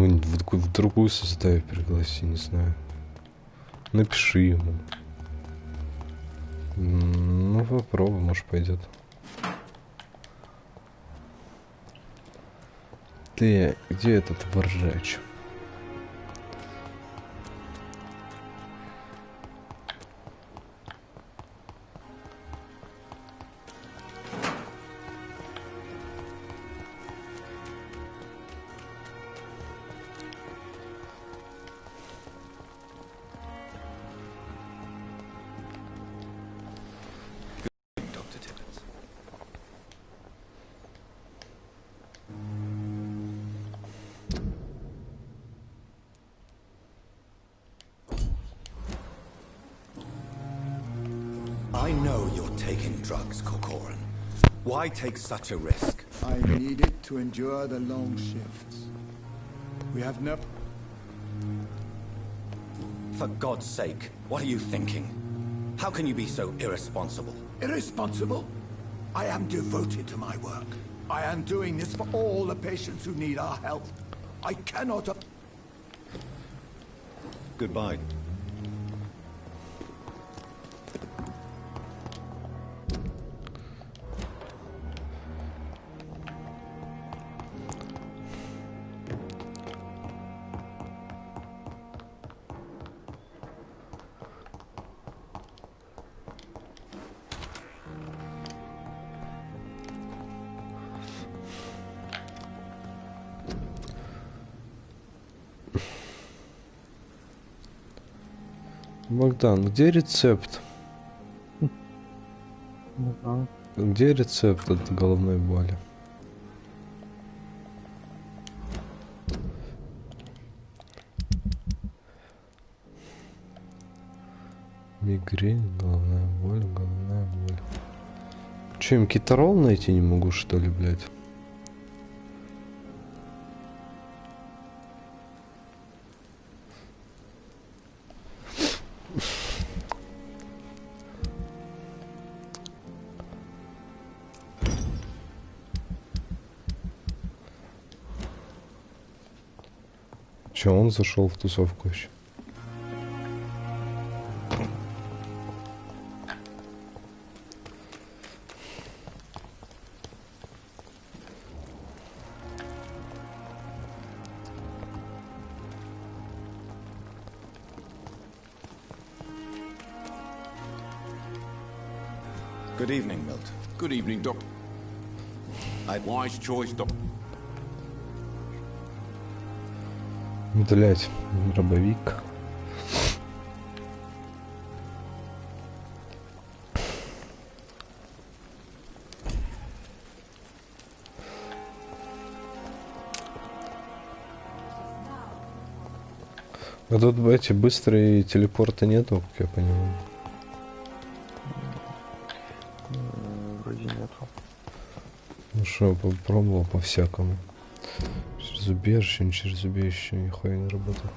Ну, в другую составь пригласи, не знаю. Напиши ему. Ну, попробуй, может, пойдет. Ты, где этот воржач? I know you're taking drugs, Corcoran. Why take such a risk? I need it to endure the long shifts. We have no... For God's sake, what are you thinking? How can you be so irresponsible? Irresponsible? I am devoted to my work. I am doing this for all the patients who need our help. I cannot... Goodbye. Богдан, где рецепт? Где рецепт от головной боли? Мигрень, головная боль, головная боль. Че, им китарол найти не могу, что ли, блядь? Че, он зашел в тусовку еще? Good evening, Milt. Good evening, Doc. Wise choice, Doc. Блять, дробовик. А тут эти быстрые телепорты нету, как я понимаю. Вроде нету. Ну что, попробовал по-всякому. Через убежище, не через убежище, нихуя не работал.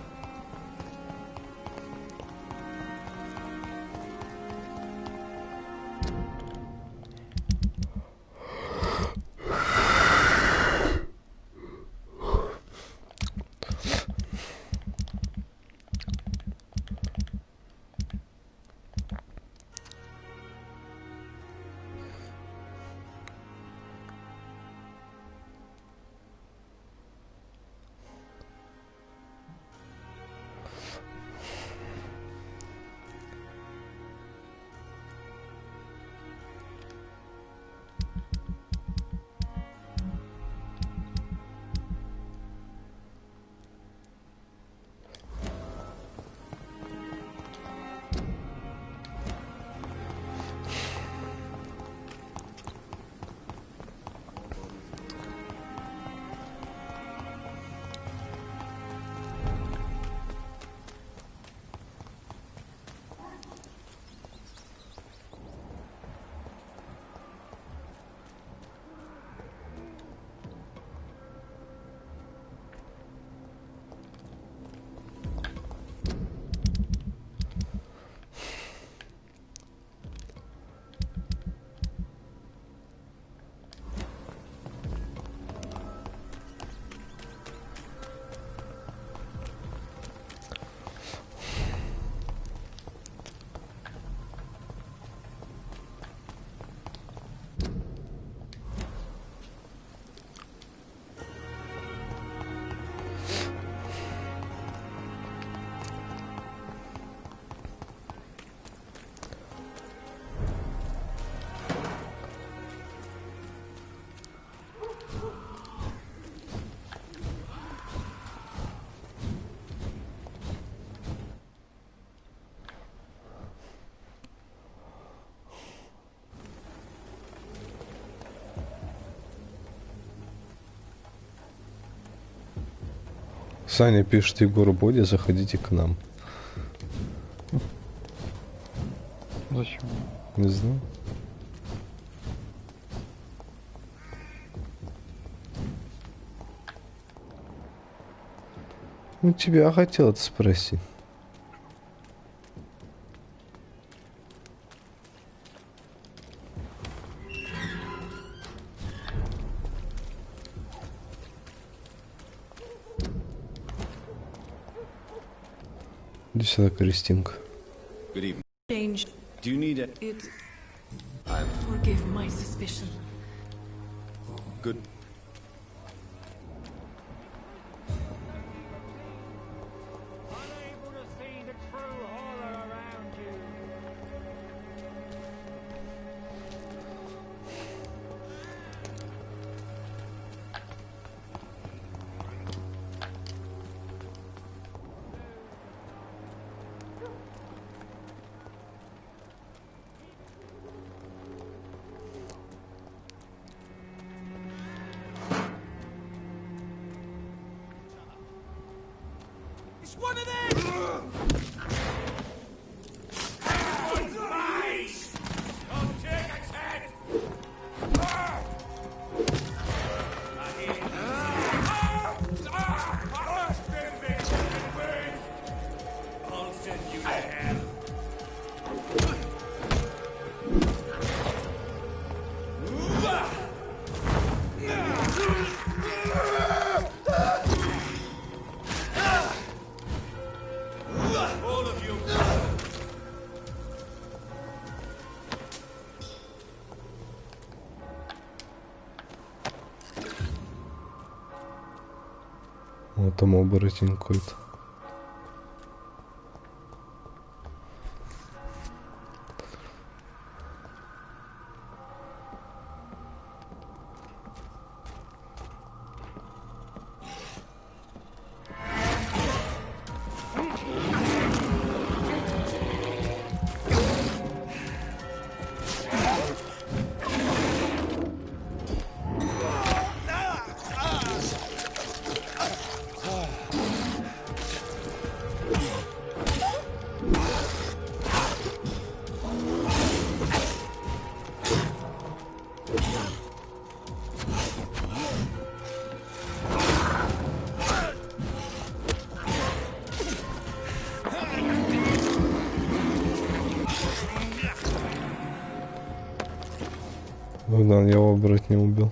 Саня пишет: Егор, Бодя, заходите к нам. Зачем? Не знаю. Ну, тебя хотел это спросить. Иди сюда, Кристинка. Good evening. Changed Do you need a... it. I'm Forgive my suspicion. good. Unable to see the true horror around you. It's one of them! Don't take its head! I'll send you to hell. All of you. Вот там оборотень какой-то. Богдан, я оборотня убил.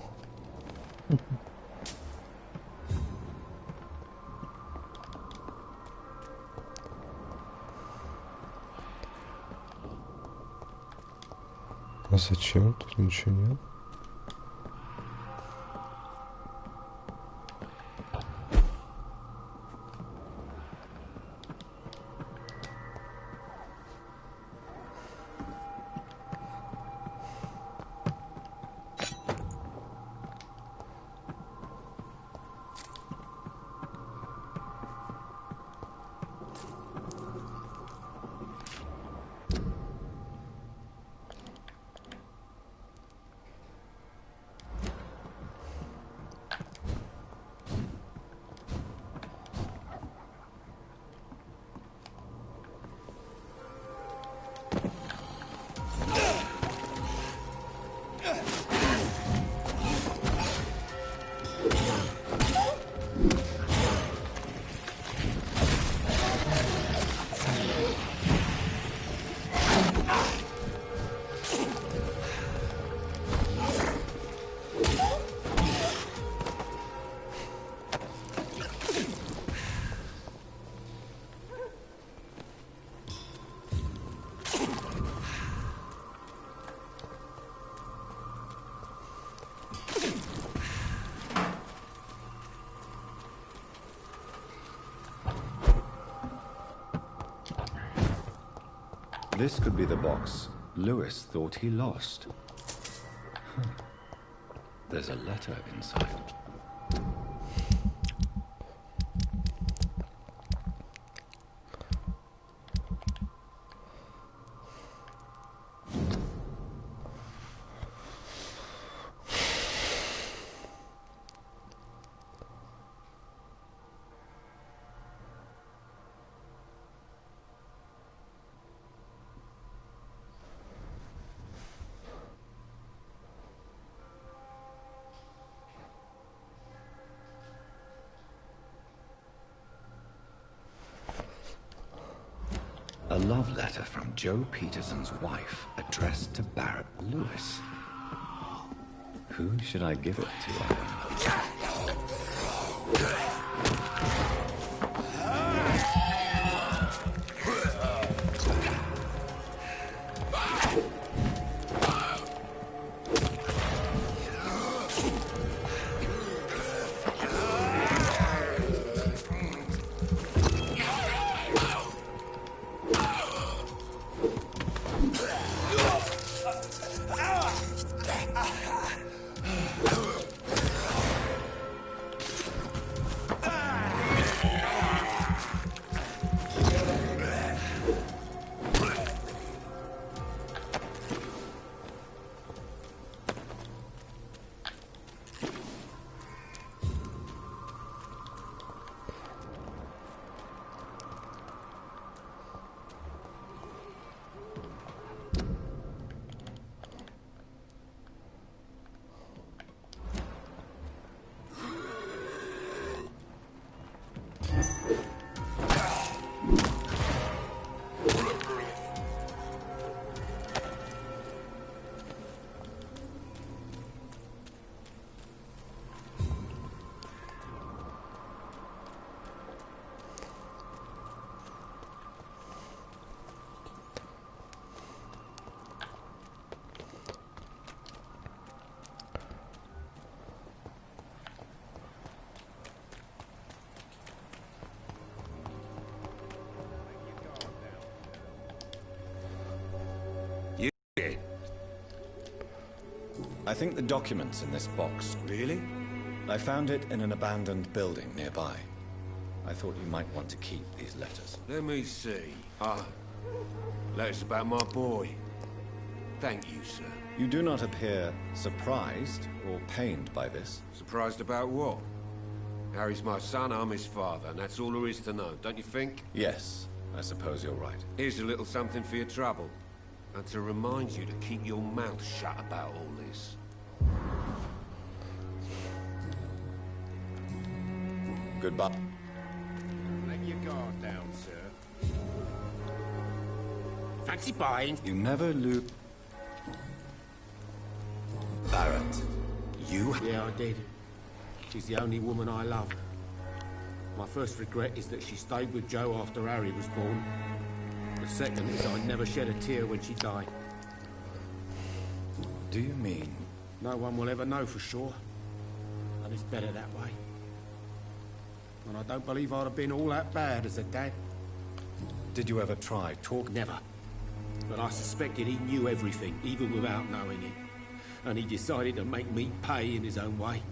А зачем? Тут ничего нет. This could be the box Lewis thought he lost. There's a letter inside. love letter from Joe Peterson's wife, addressed to Barrett Lewis. Who should I give it to, I wonder? I think the document's in this box. Really? I found it in an abandoned building nearby. I thought you might want to keep these letters. Let me see. Letters about my boy. Thank you, sir. You do not appear surprised or pained by this. Surprised about what? Harry's my son, I'm his father, and that's all there is to know, don't you think? Yes, I suppose you're right. Here's a little something for your trouble. And to remind you to keep your mouth shut about all this. Goodbye. Let your guard down, sir. Fancy buying? You never lose... Barrett, you... Yeah, I did. She's the only woman I love. My first regret is that she stayed with Joe after Harry was born. The second is I never shed a tear when she died. Do you mean... No one will ever know for sure. And it's better that way. And I don't believe I'd have been all that bad as a dad. Did you ever try talk... Never. But I suspected he knew everything, even without knowing it. And he decided to make me pay in his own way.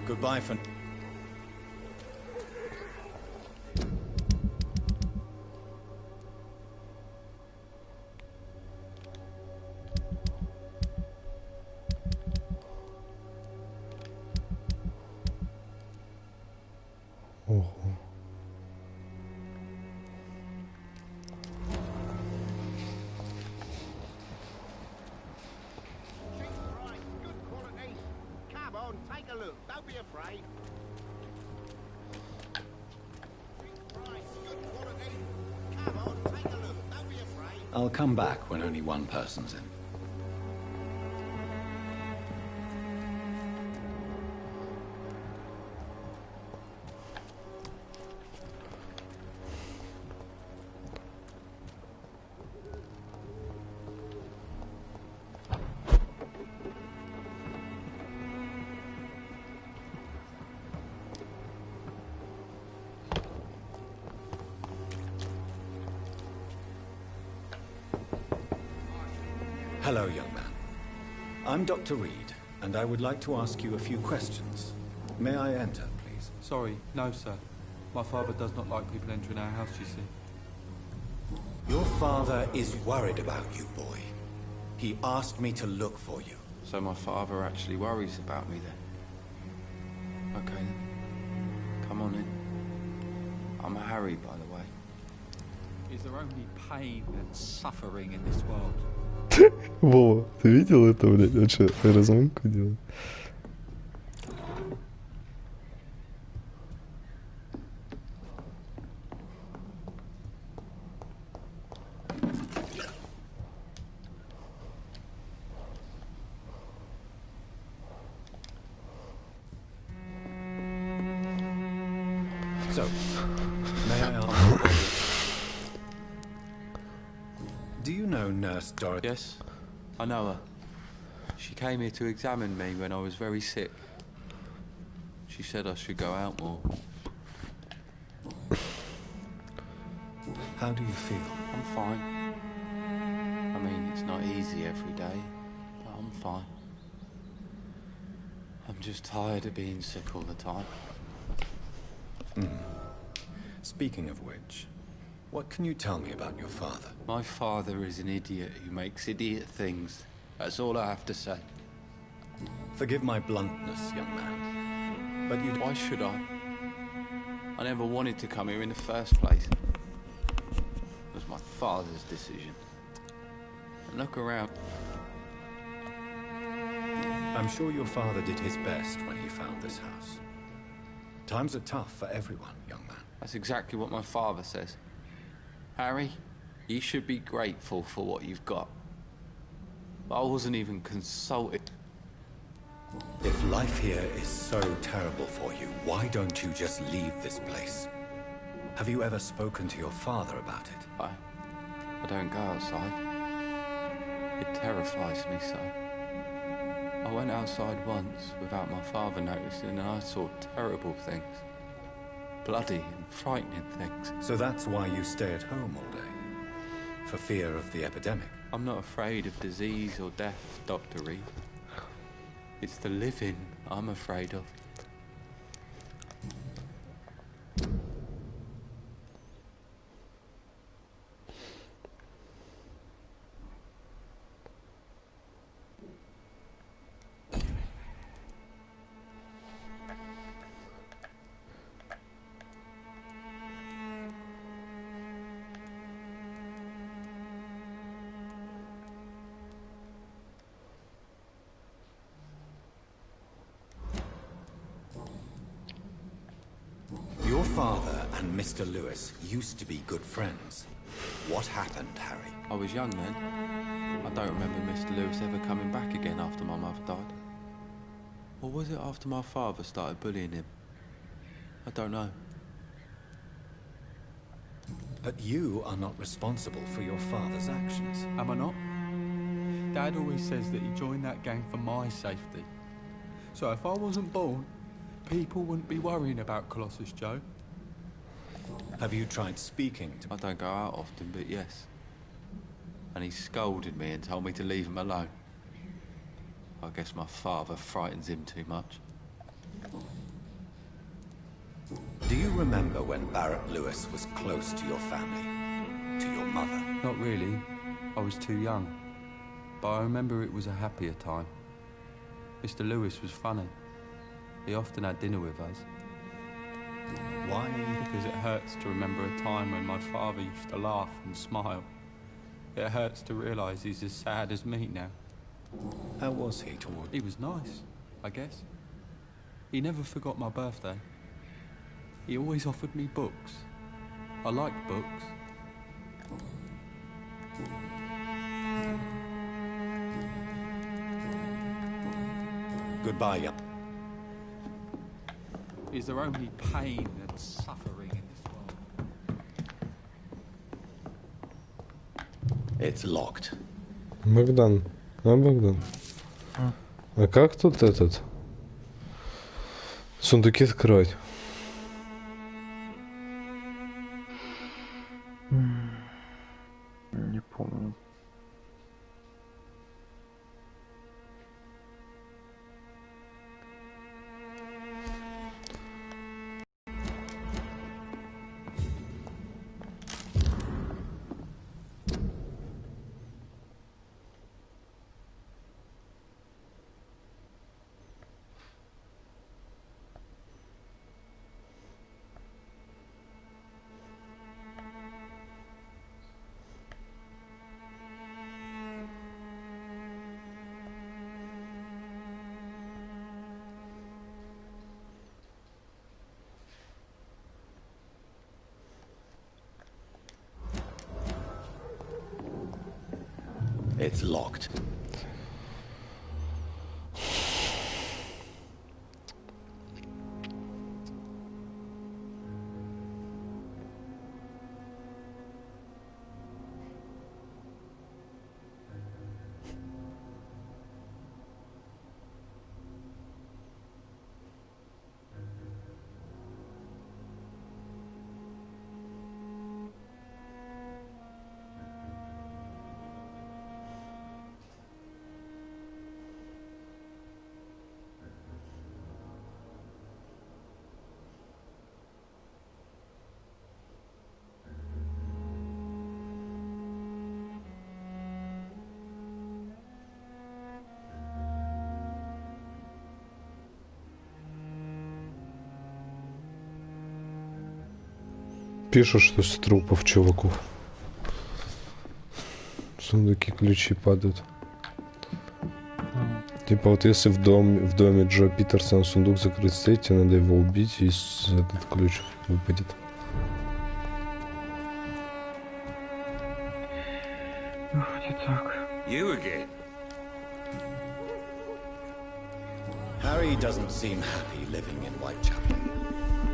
Goodbye for... Ого. I'll come back when only one person's in. Hello, young man. I'm Dr. Reed, and I would like to ask you a few questions. May I enter, please? Sorry, no, sir. My father does not like people entering our house, you see. Your father is worried about you, boy. He asked me to look for you. So my father actually worries about me then? Okay then. Come on in. I'm Harry, by the way. Is there only pain and suffering in this world? Вова, ты видел это, блядь? Он что, разминку делает? So, may I ask, do you know Nurse Dorothy? Yes, I know her. She came here to examine me when I was very sick. She said I should go out more. How do you feel? I'm fine. I mean, it's not easy every day, but I'm fine. I'm just tired of being sick all the time. Speaking of which, what can you tell me about your father? My father is an idiot who makes idiot things. That's all I have to say. Forgive my bluntness, young man, but you... Why should I? I never wanted to come here in the first place. It was my father's decision. And look around. I'm sure your father did his best when he found this house. Times are tough for everyone, young man. That's exactly what my father says. Harry, you should be grateful for what you've got. But I wasn't even consulted. If life here is so terrible for you, why don't you just leave this place? Have you ever spoken to your father about it? I don't go outside. It terrifies me so. I went outside once without my father noticing and I saw terrible things. Bloody and frightening things. So that's why you stay at home all day? For fear of the epidemic? I'm not afraid of disease or death, Dr. Reed. It's the living I'm afraid of. Your father and Mr. Lewis used to be good friends. What happened, Harry? I was young then. I don't remember Mr. Lewis ever coming back again after my mother died. Or was it after my father started bullying him? I don't know. But you are not responsible for your father's actions. Am I not? Dad always says that he joined that gang for my safety. So if I wasn't born, people wouldn't be worrying about Colossus Joe. Have you tried speaking to... I don't go out often, but yes. And he scolded me and told me to leave him alone. I guess my father frightens him too much. Do you remember when Barrett Lewis was close to your family? To your mother? Not really. I was too young. But I remember it was a happier time. Mr. Lewis was funny. He often had dinner with us. Why? Because it hurts to remember a time when my father used to laugh and smile. It hurts to realise he's as sad as me now. How was he toward... He was nice, I guess. He never forgot my birthday. He always offered me books. I liked books. Goodbye, young... Is there only pain and suffering in this world? It's locked. Богдан. Богдан? А как тут этот? Сундуки открывать? Не помню. It's locked. Пишут, что с трупов чуваков. Сундуки, ключи падают. Типа вот если в доме Джо Питерсона сундук закрыть стоит, тебе надо его убить, и этот ключ выпадет. Вроде так. You again? Harry doesn't seem happy living in Whitechapel.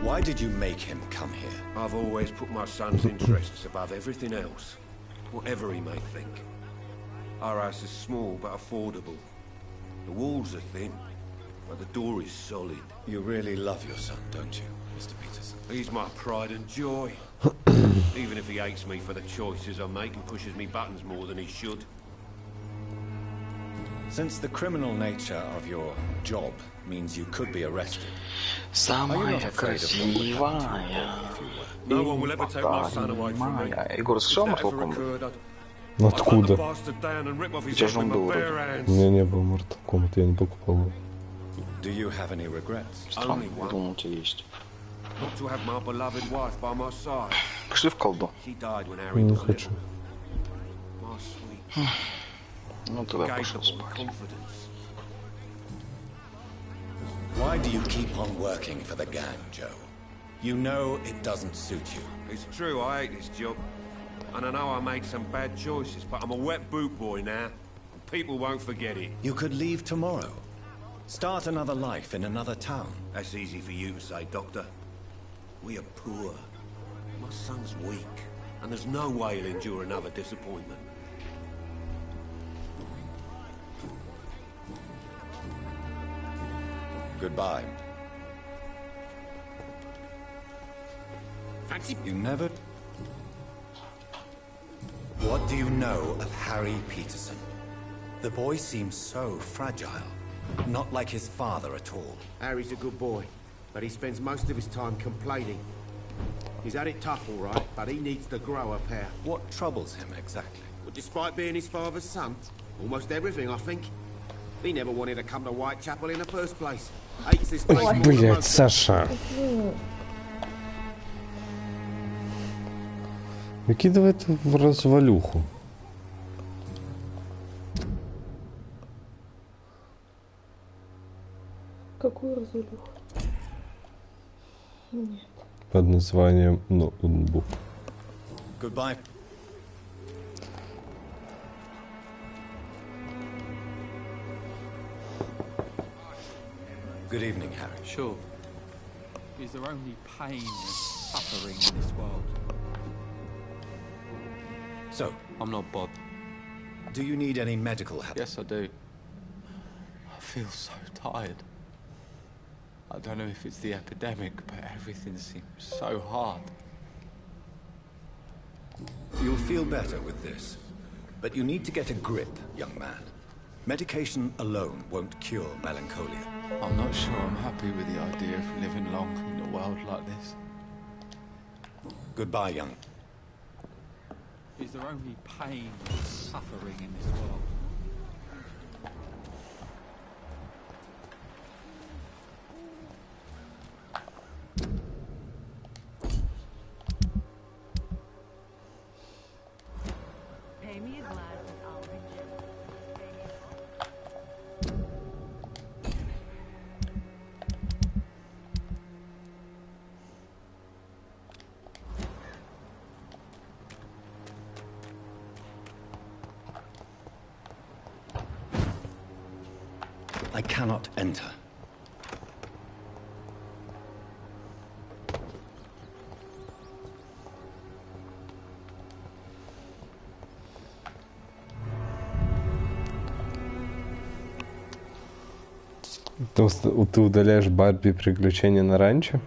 Why did you make him come here? I've always put my son's interests above everything else, whatever he may think. Our house is small but affordable. The walls are thin, but the door is solid. You really love your son, don't you, Mr. Peterson? He's my pride and joy. Even if he hates me for the choices I make and pushes me buttons more than he should. Since the criminal nature of your job means you could be arrested, Самая красивая No one will ever take my son away from me. Егор, слышал If that Mortal ever Kombat? occurred, Откуда? У тебя же он был вроде. У меня не было Mortal Kombat, я не покупал его. do you have any regrets? Странно, я думал, у тебя есть. Not to have my beloved wife by my side. Пошли в колду. She died when Harry Не was хочу. little. My sweet, Ну тогда пошли capable спать. confidence. Why do you keep on working for the gang, Joe? You know it doesn't suit you. It's true, I hate this job. And I know I made some bad choices, but I'm a wet boot boy now. And people won't forget it. You could leave tomorrow. Start another life in another town. That's easy for you to say, Doctor. We are poor. My son's weak. And there's no way he'll endure another disappointment. Goodbye. Fancy You never... What do you know of Harry Peterson? The boy seems so fragile. Not like his father at all. Harry's a good boy, but he spends most of his time complaining. He's had it tough, all right, but he needs to grow a pair. What troubles him exactly? Well, despite being his father's son, almost everything, I think. He never wanted to come to Whitechapel in the first place. Hates this place more than Блять, most. Саша. Выкидывает в развалюху. Какую развалюху? Нет. Под названием ноутбук. Goodbye. Good evening, Harry. Sure. Is there only pain and suffering in this world? So, I'm not bothered. do you need any medical help? Yes, I do. I feel so tired. I don't know if it's the epidemic, but everything seems so hard. You'll feel better with this. But you need to get a grip, young man. Medication alone won't cure melancholia. I'm not sure I'm happy with the idea of living long in a world like this. Goodbye, young. Is there only pain and suffering in this world? Pay me a glass of orange. I cannot enter. Ты удаляешь Барби приключения на ранчо?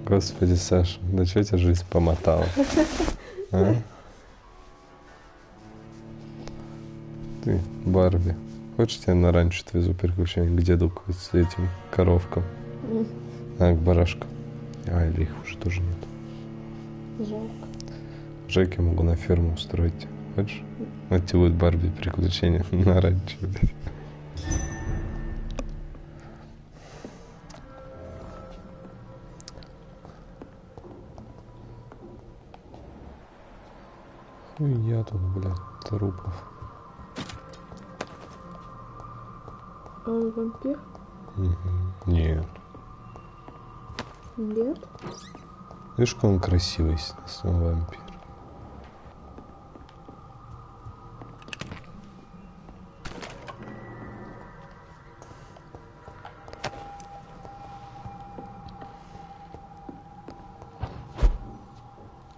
Господи, Саша, да что тебя жизнь помотала? А? Ты, Барби, хочешь, я на ранчо отвезу приключения к деду с этим коровкам? А, к барашкам. А, или их уже тоже нет. Жалко. Жеки могу на ферму устроить. Хочешь? Мотивует Барби приключения на ранчо, блядь. Ну и я тут, блядь, трупов. А он вампир? Нет. Нет? Видишь, какой он красивый, если он вампир.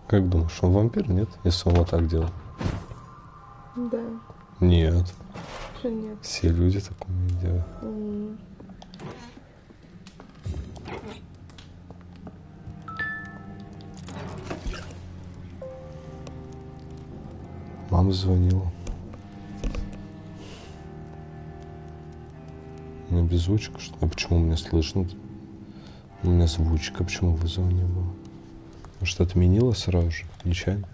Как думаешь, он вампир, нет? Если он вот так делал? Да. Нет. Что нет? Все люди так умеют делать. Мама звонила. У меня беззвучка, что ли? А почему меня слышно? У меня звучка, почему вызова не было? Может, отменила сразу же? Нечаянно?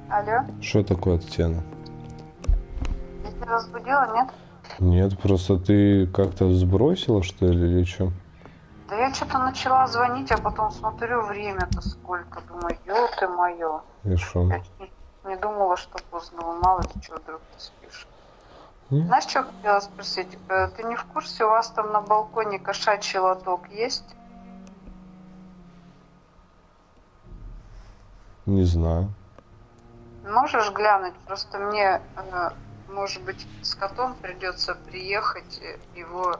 Алло? Что такое, Татьяна? Я тебя разбудила, нет? Нет, просто ты как-то сбросила, что ли, или что? Да я что-то начала звонить, а потом смотрю, время-то сколько. Думаю, ё-ты-моё. И что? Я не думала, что поздно. Мало ли что, вдруг ты спишь. Знаешь, что хотела спросить? Ты не в курсе, у вас там на балконе кошачий лоток есть? Не знаю. Можешь глянуть? Просто мне, может быть, с котом придется приехать, его,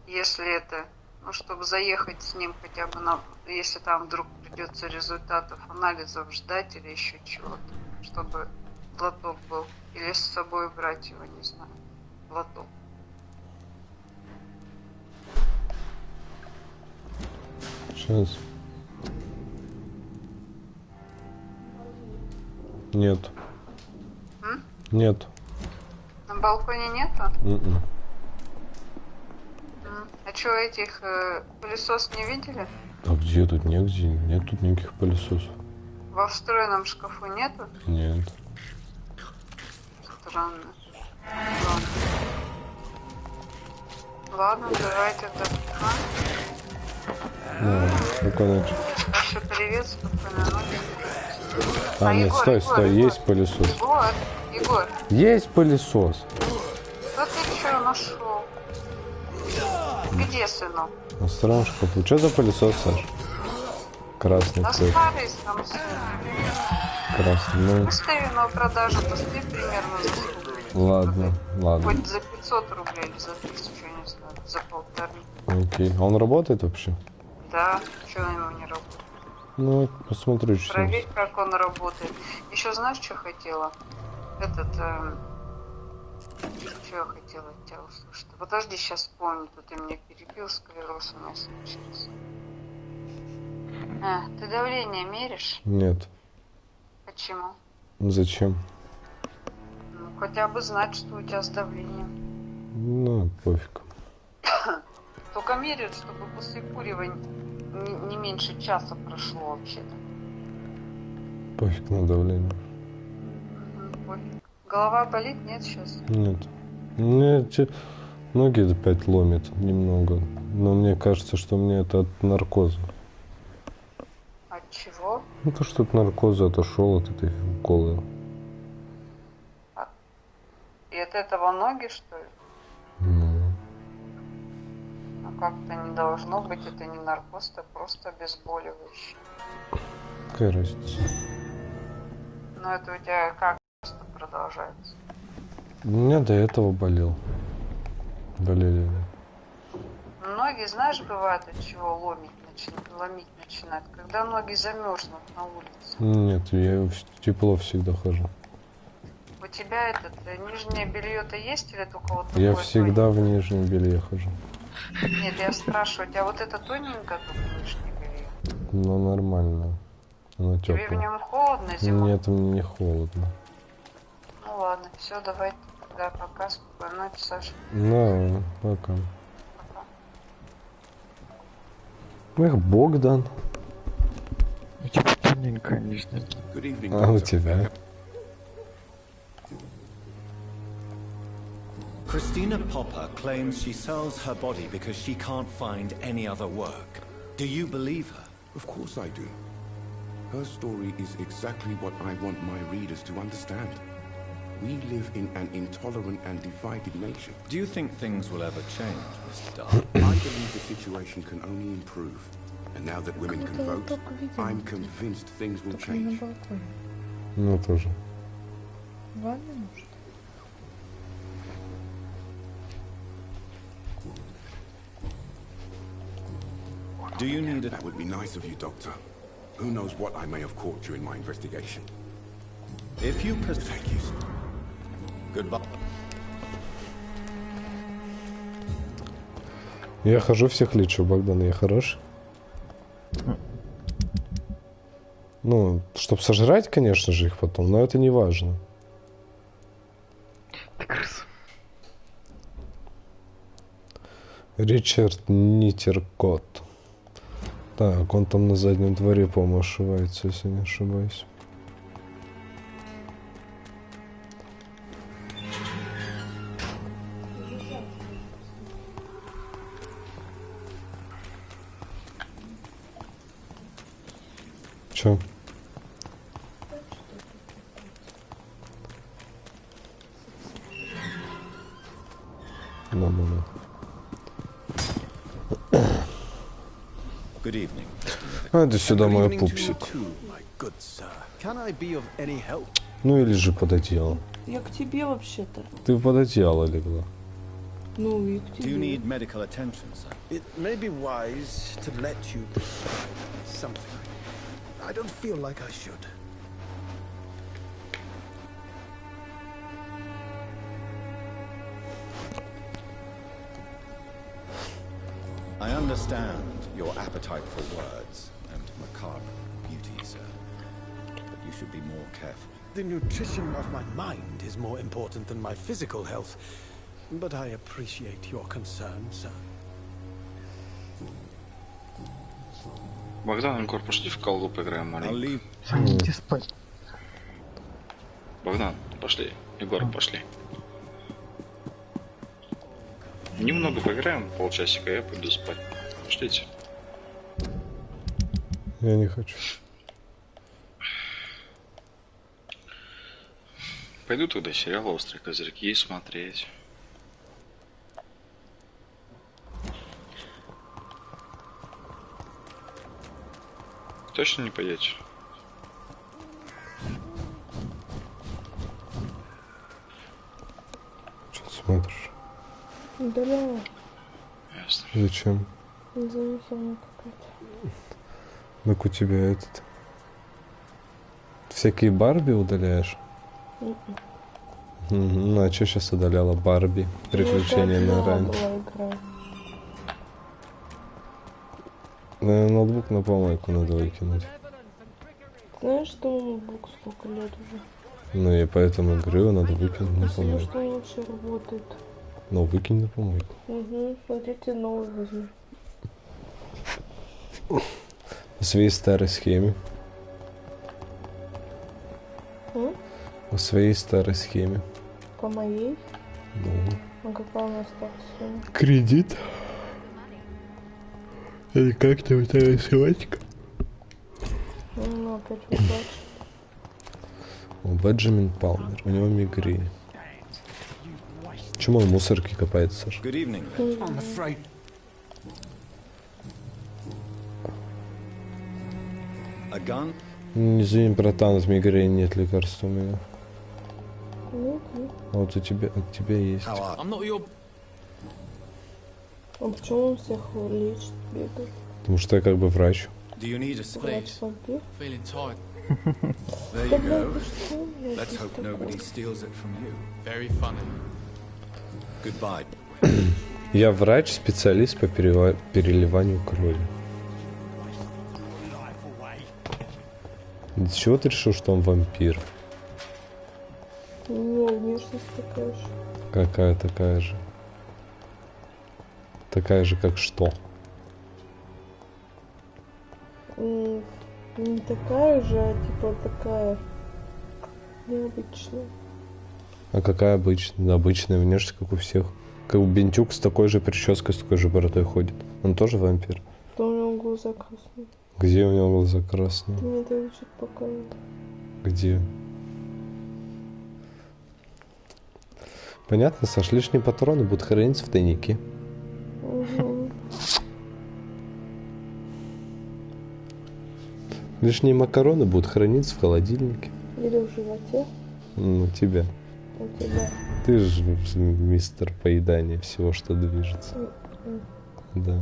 если это, ну, чтобы заехать с ним хотя бы на, если там вдруг придется результатов анализов ждать или еще чего-то, чтобы лоток был. Или с собой брать его, не знаю, лоток. Сейчас. Нет. Нет. На балконе нету? А что, этих пылесос не видели? А где тут? Нигде. Нет тут никаких пылесосов. Во встроенном шкафу нету? Нет. Странно. Ладно, давай тогда. Спокойно. Саша, привет, спокойной ночи. А, нет, Егор, стой, Егор, стой, Егор. есть пылесос. Егор. Есть пылесос. Что ты что нашел? Где, сынок? На втором шкафу. Что за пылесос, Саш? Красный На цвет. старый сам сын. Красный. Ну, Выстави на продажу, пусти примерно за сколько. ладно, ладно. Хоть за 500 рублей или за 1000, не знаю, за 1500. Окей. А он работает вообще? Да, что ему не работает? Ну, посмотрю, что. Проверь, как он работает. Еще знаешь, что хотела? Что я хотела от тебя услышать? Подожди, сейчас вспомню. Тут ты меня перебил, склероз у меня случился. Ты давление меришь? Нет. Почему? Зачем? Ну, хотя бы знать, что у тебя с давлением. Ну, пофиг. Только меряют, чтобы после курева не меньше часа прошло вообще-то. Пофиг на давление. Пофиг. Голова болит? Нет сейчас? Нет. Мне ноги опять ломит немного. Но мне кажется, что мне это от наркоза. От чего? Ну, то, что от наркоза отошел от этой уколы. И от этого ноги, что ли? Ну. Ну, как-то не должно быть. Это не наркоз, это просто обезболивающее. Какая разница? Но это у тебя как просто продолжается? У меня до этого болел. Болели. Ноги, знаешь, бывает, от чего ломить начинает, когда ноги замерзнут на улице. Нет, я в тепло всегда хожу. У тебя нижнее белье-то есть или только вот Я такое всегда тоненькое? в нижнем белье хожу. Нет, я спрашиваю, у тебя вот это тоненькое только нижнее белье? Ну, нормально. Оно Тебе в теплое. нем холодно зимой? Нет, мне не холодно. Ну ладно, все, давай тогда пока, спокойной ночи, Саша. Ну, пока. Эх, Богдан. У тебя тоненькая нижняя. А у тебя? Christina Popper claims she sells her body because she can't find any other work. Do you believe her? Of course I do. Her story is exactly what I want my readers to understand. We live in an intolerant and divided nation. Do you think things will ever change, Mr. Dark? I believe the situation can only improve. And now that women can vote, I'm convinced things will change. Ну, тоже. Do you need it? That would be nice of you, Doctor. Who knows what I may have caught during my investigation. If you Thank you, sir. Goodbye. Я хожу, всех лечу, Богдан, я хорош? Ну, чтоб сожрать, конечно же, их потом, но это не важно. Ты крыса. Ричард Нитеркот. Так, он там на заднем дворе, по-моему, ошивается, если не ошибаюсь. Чё? На. Good evening. А, иди сюда, мой пупсик. Ну или же под одеяло. Я к тебе вообще-то. Ты под одеяло легла. Ну и к Do you тебе. need medical attention, sir? It may be wise to let you prescribe something. I don't feel like I should. I understand your appetite for words and macabre beauty, sir. But you should be more careful. The nutrition of my mind is more important than my physical health. But I appreciate your concern, sir. Богдан, Егор, пошли в колду поиграем маленько. Иди спать. Богдан, пошли. Егор, пошли. Немного поиграем, полчасика, я пойду спать. Пошлите. Я не хочу. Пойду тогда сериал «Острые козырьки» смотреть. Точно не пойдете? Что ты смотришь? Удаляла. Ясно. Зачем? Зависла какая-то. Так у тебя этот... Всякие Барби удаляешь? Ну, а что сейчас удаляла Барби? Приключения на ранчо. Ноутбук на помойку надо выкинуть. Знаешь, что ноутбук столько лет уже? Ну, я поэтому говорю, надо выкинуть на Потому помойку. что он вообще работает. Ну, выкинь на помойку. Угу, смотрите, новый возьму. По своей старой схеме. По своей старой схеме. По моей? Ну. А какая у нас старая схема? Кредит. Или как там вторая схематика? Ну, опять выплачу. О, Бенджамин Палмер. У него мигрень. Почему он мусорки копает, Саша? Good evening. I'm afraid. A gun? Извини, братан, от мигрени нет лекарства у меня. Нет. А вот от тебя есть. А почему он всех лечит, бегает? Потому что я как бы врач. Do you need a Врач-вампир? Feeling tired. There you go. Let's hope nobody steals it from you. Very funny. Goodbye. Я врач, специалист по переливанию крови. С чего ты решил, что он вампир? У него внешность такая же. Какая такая же? Такая же, как что? Не такая же, а типа такая необычная. А какая обычная? Обычная внешность, как у всех. Как Бентюк с такой же прической, с такой же бородой ходит. Он тоже вампир? Да у него глаза красные. Где у него глаза красные? Ты мне тогда что-то показывал. Где? Понятно, Саш, лишние патроны будут храниться в тайнике. Угу. Лишние макароны будут храниться в холодильнике. Или в животе. У тебя. У тебя. Ты же мистер поедания всего, что движется. Да.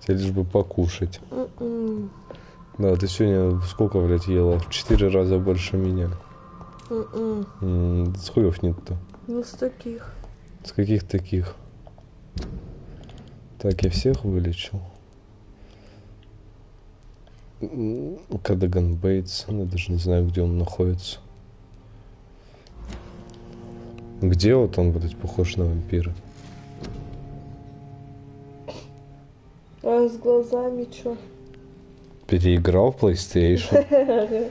Тебе лишь бы покушать. Да, ты сегодня сколько, блядь, ела? В 4 раза больше меня. С хуев нет-то. Ну, с таких. С каких таких? Так, я всех вылечил. Кадаган Бейтс. Я даже не знаю, где он находится. Где вот он, блядь, похож на вампира? А с глазами чё? Переиграл в PlayStation.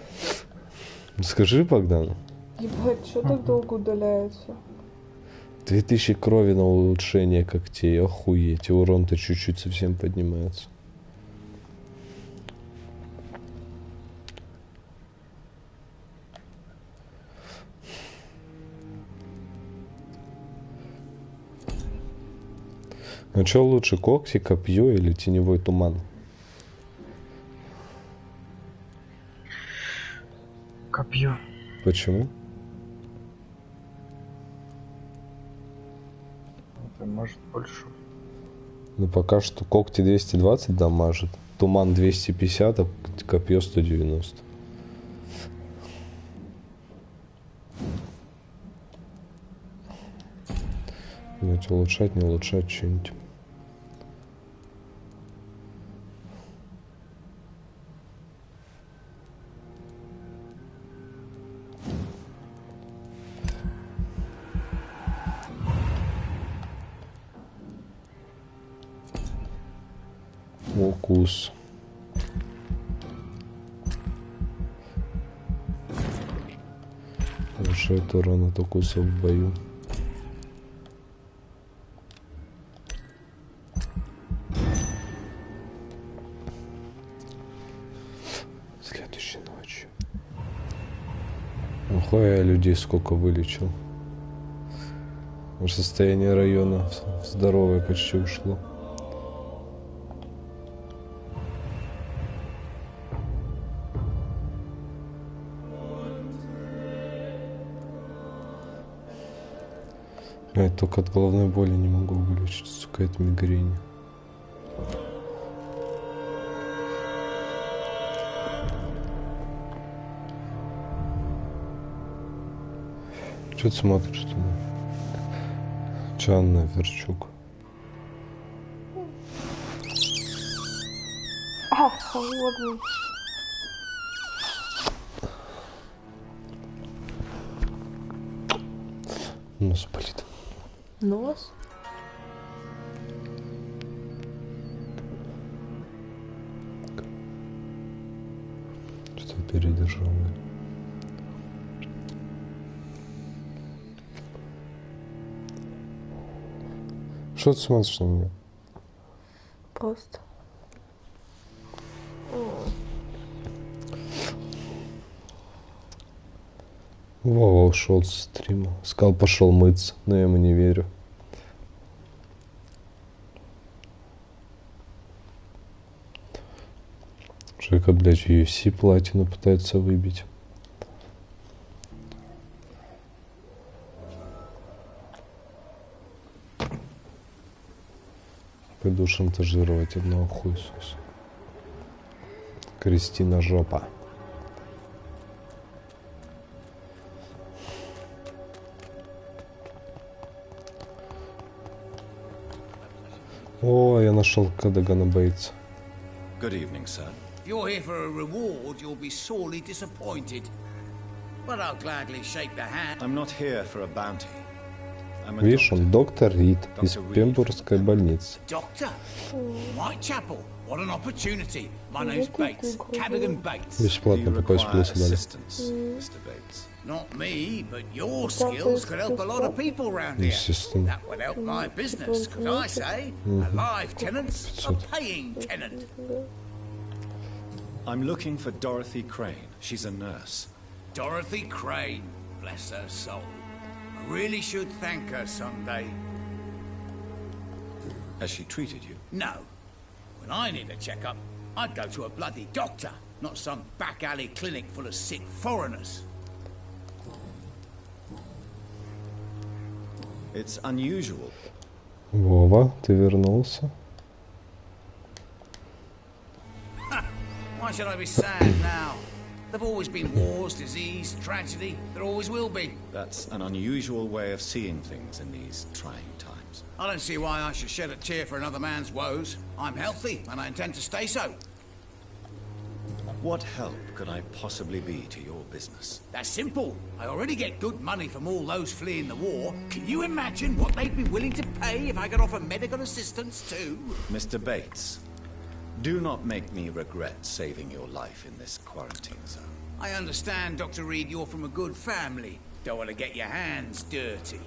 Скажи, Богдан. Ебать, чё так долго удаляется? 2000 крови на улучшение когтей. Охуеть. И урон-то чуть-чуть совсем поднимается. А что лучше, когти, копье или теневой туман? Копье. Почему? Это может больше. Ну пока что когти 220 дамажит, туман 250, а копье 190. Блять, улучшать, не улучшать что-нибудь. Укус. Повышает урон от укусов в бою. Следующей ночью. Охуя я людей сколько вылечил. Состояние района здоровое почти ушло. Я только от головной боли не могу вылечить, сука, это мигрень. Че ты смотришь туда? Чанна Верчук. А, холодный. Нос болит. Нос? Что-то передержал. Что ты смотришь на меня? Просто. Вова ушел с стрима. Сказал, пошел мыться, но я ему не верю. Человека, блядь, в UFC платину пытается выбить. Пойду шантажировать одного хуесоса. Кристина жопа. О, я нашел Кадагана Бейтса. Good evening, sir. If you're here for a reward, you'll be sorely disappointed. But I'll gladly shake the hand. I'm not here for a bounty. Видишь, он доктор Рид из Пембургской больницы. Doctor? Whitechapel? What an opportunity. My name's Bates. Cadogan Bates. Бесплатно попасть в плюсы дали. Mr. Bates? Not me, but your skills could help a lot of people around here. Естественно. That would help my business, because I say, a live tenant's a paying tenant. I'm looking for Dorothy Crane. She's a nurse. Dorothy Crane, bless her soul. I really should thank her someday. Has she treated you? No. When I need a checkup, I'd go to a bloody doctor, not some back alley clinic full of sick foreigners. It's unusual. Вова, ты вернулся. Why should I be sad now? There've always been wars, disease, tragedy. There always will be. That's an unusual way of seeing things in these trying times. I don't see why I should shed a tear for another man's woes. I'm healthy, and I intend to stay so. What help could I possibly be to your business? That's simple. I already get good money from all those fleeing the war. Can you imagine what they'd be willing to pay if I could offer medical assistance too? Mr. Bates, do not make me regret saving your life in this quarantine zone. I understand, Dr. Reed, you're from a good family. Don't want to get your hands dirty.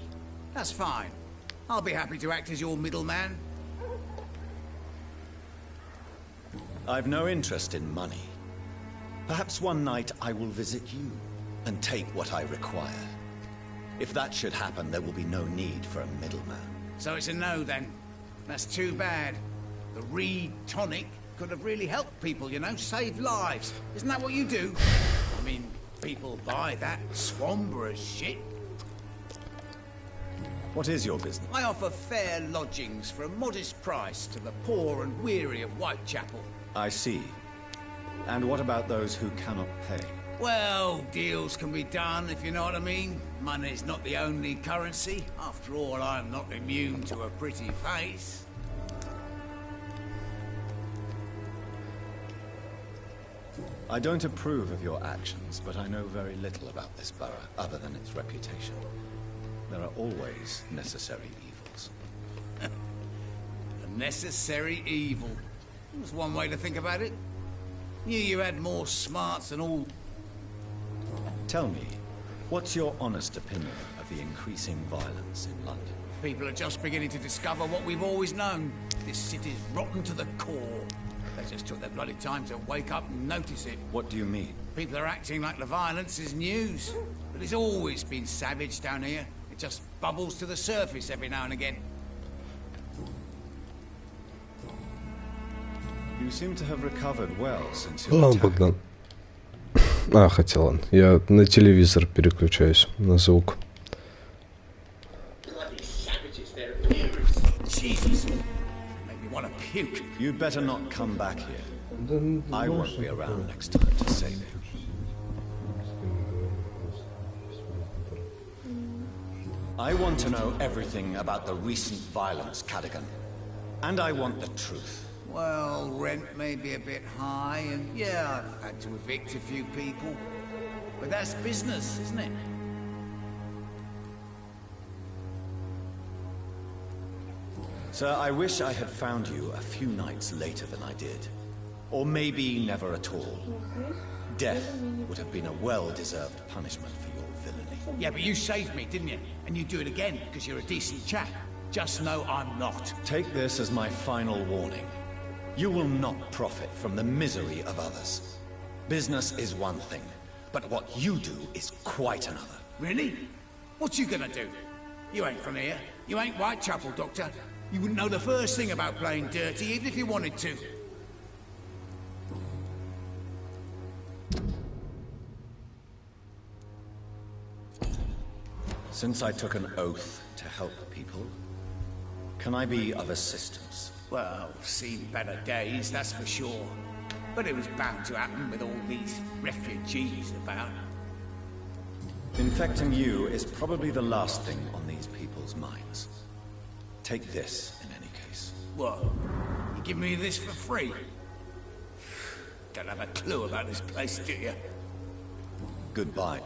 That's fine. I'll be happy to act as your middleman. I've no interest in money. Perhaps one night I will visit you and take what I require. If that should happen, there will be no need for a middleman. So it's a no then. That's too bad. The Reed tonic could have really helped people, you know, save lives. Isn't that what you do? I mean, people buy that Swamborough shit. What is your business? I offer fair lodgings for a modest price to the poor and weary of Whitechapel. I see. And what about those who cannot pay? Well, deals can be done, if you know what I mean. Money's not the only currency. After all, I'm not immune to a pretty face. I don't approve of your actions, but I know very little about this borough, other than its reputation. There are always necessary evils. A necessary evil. That's one way to think about it. Knew you had more smarts than all... Tell me, what's your honest opinion of the increasing violence in London? People are just beginning to discover what we've always known. This city's rotten to the core. They just took their bloody time to wake up and notice it. What do you mean? People are acting like the violence is news. But it's always been savage down here. It just bubbles to the surface every now and again. You seem to have recovered well since your attack. Богдан. Хотел он. Я на телевизор переключаюсь, на звук. Jesus. Make me want to puke. You'd better not come back here. I won't be around next time to save you. I want to know everything about the recent violence, Cadogan. And I want the truth. Well, rent may be a bit high, and yeah, I've had to evict a few people. But that's business, isn't it? Sir, I wish I had found you a few nights later than I did. Or maybe never at all. Death would have been a well-deserved punishment for your villainy. Yeah, but you saved me, didn't you? And you do it again, because you're a decent chap. Just know I'm not. Take this as my final warning. You will not profit from the misery of others. Business is one thing, but what you do is quite another. Really? What you gonna do? You ain't from here. You ain't Whitechapel, Doctor. You wouldn't know the first thing about playing dirty, even if you wanted to. Since I took an oath to help people, can I be of assistance? Well, seen better days, that's for sure. But it was bound to happen with all these refugees about. Infecting you is probably the last thing on these people's minds. Take this, in any case. What? You give me this for free? Don't have a clue about this place, do you? Goodbye.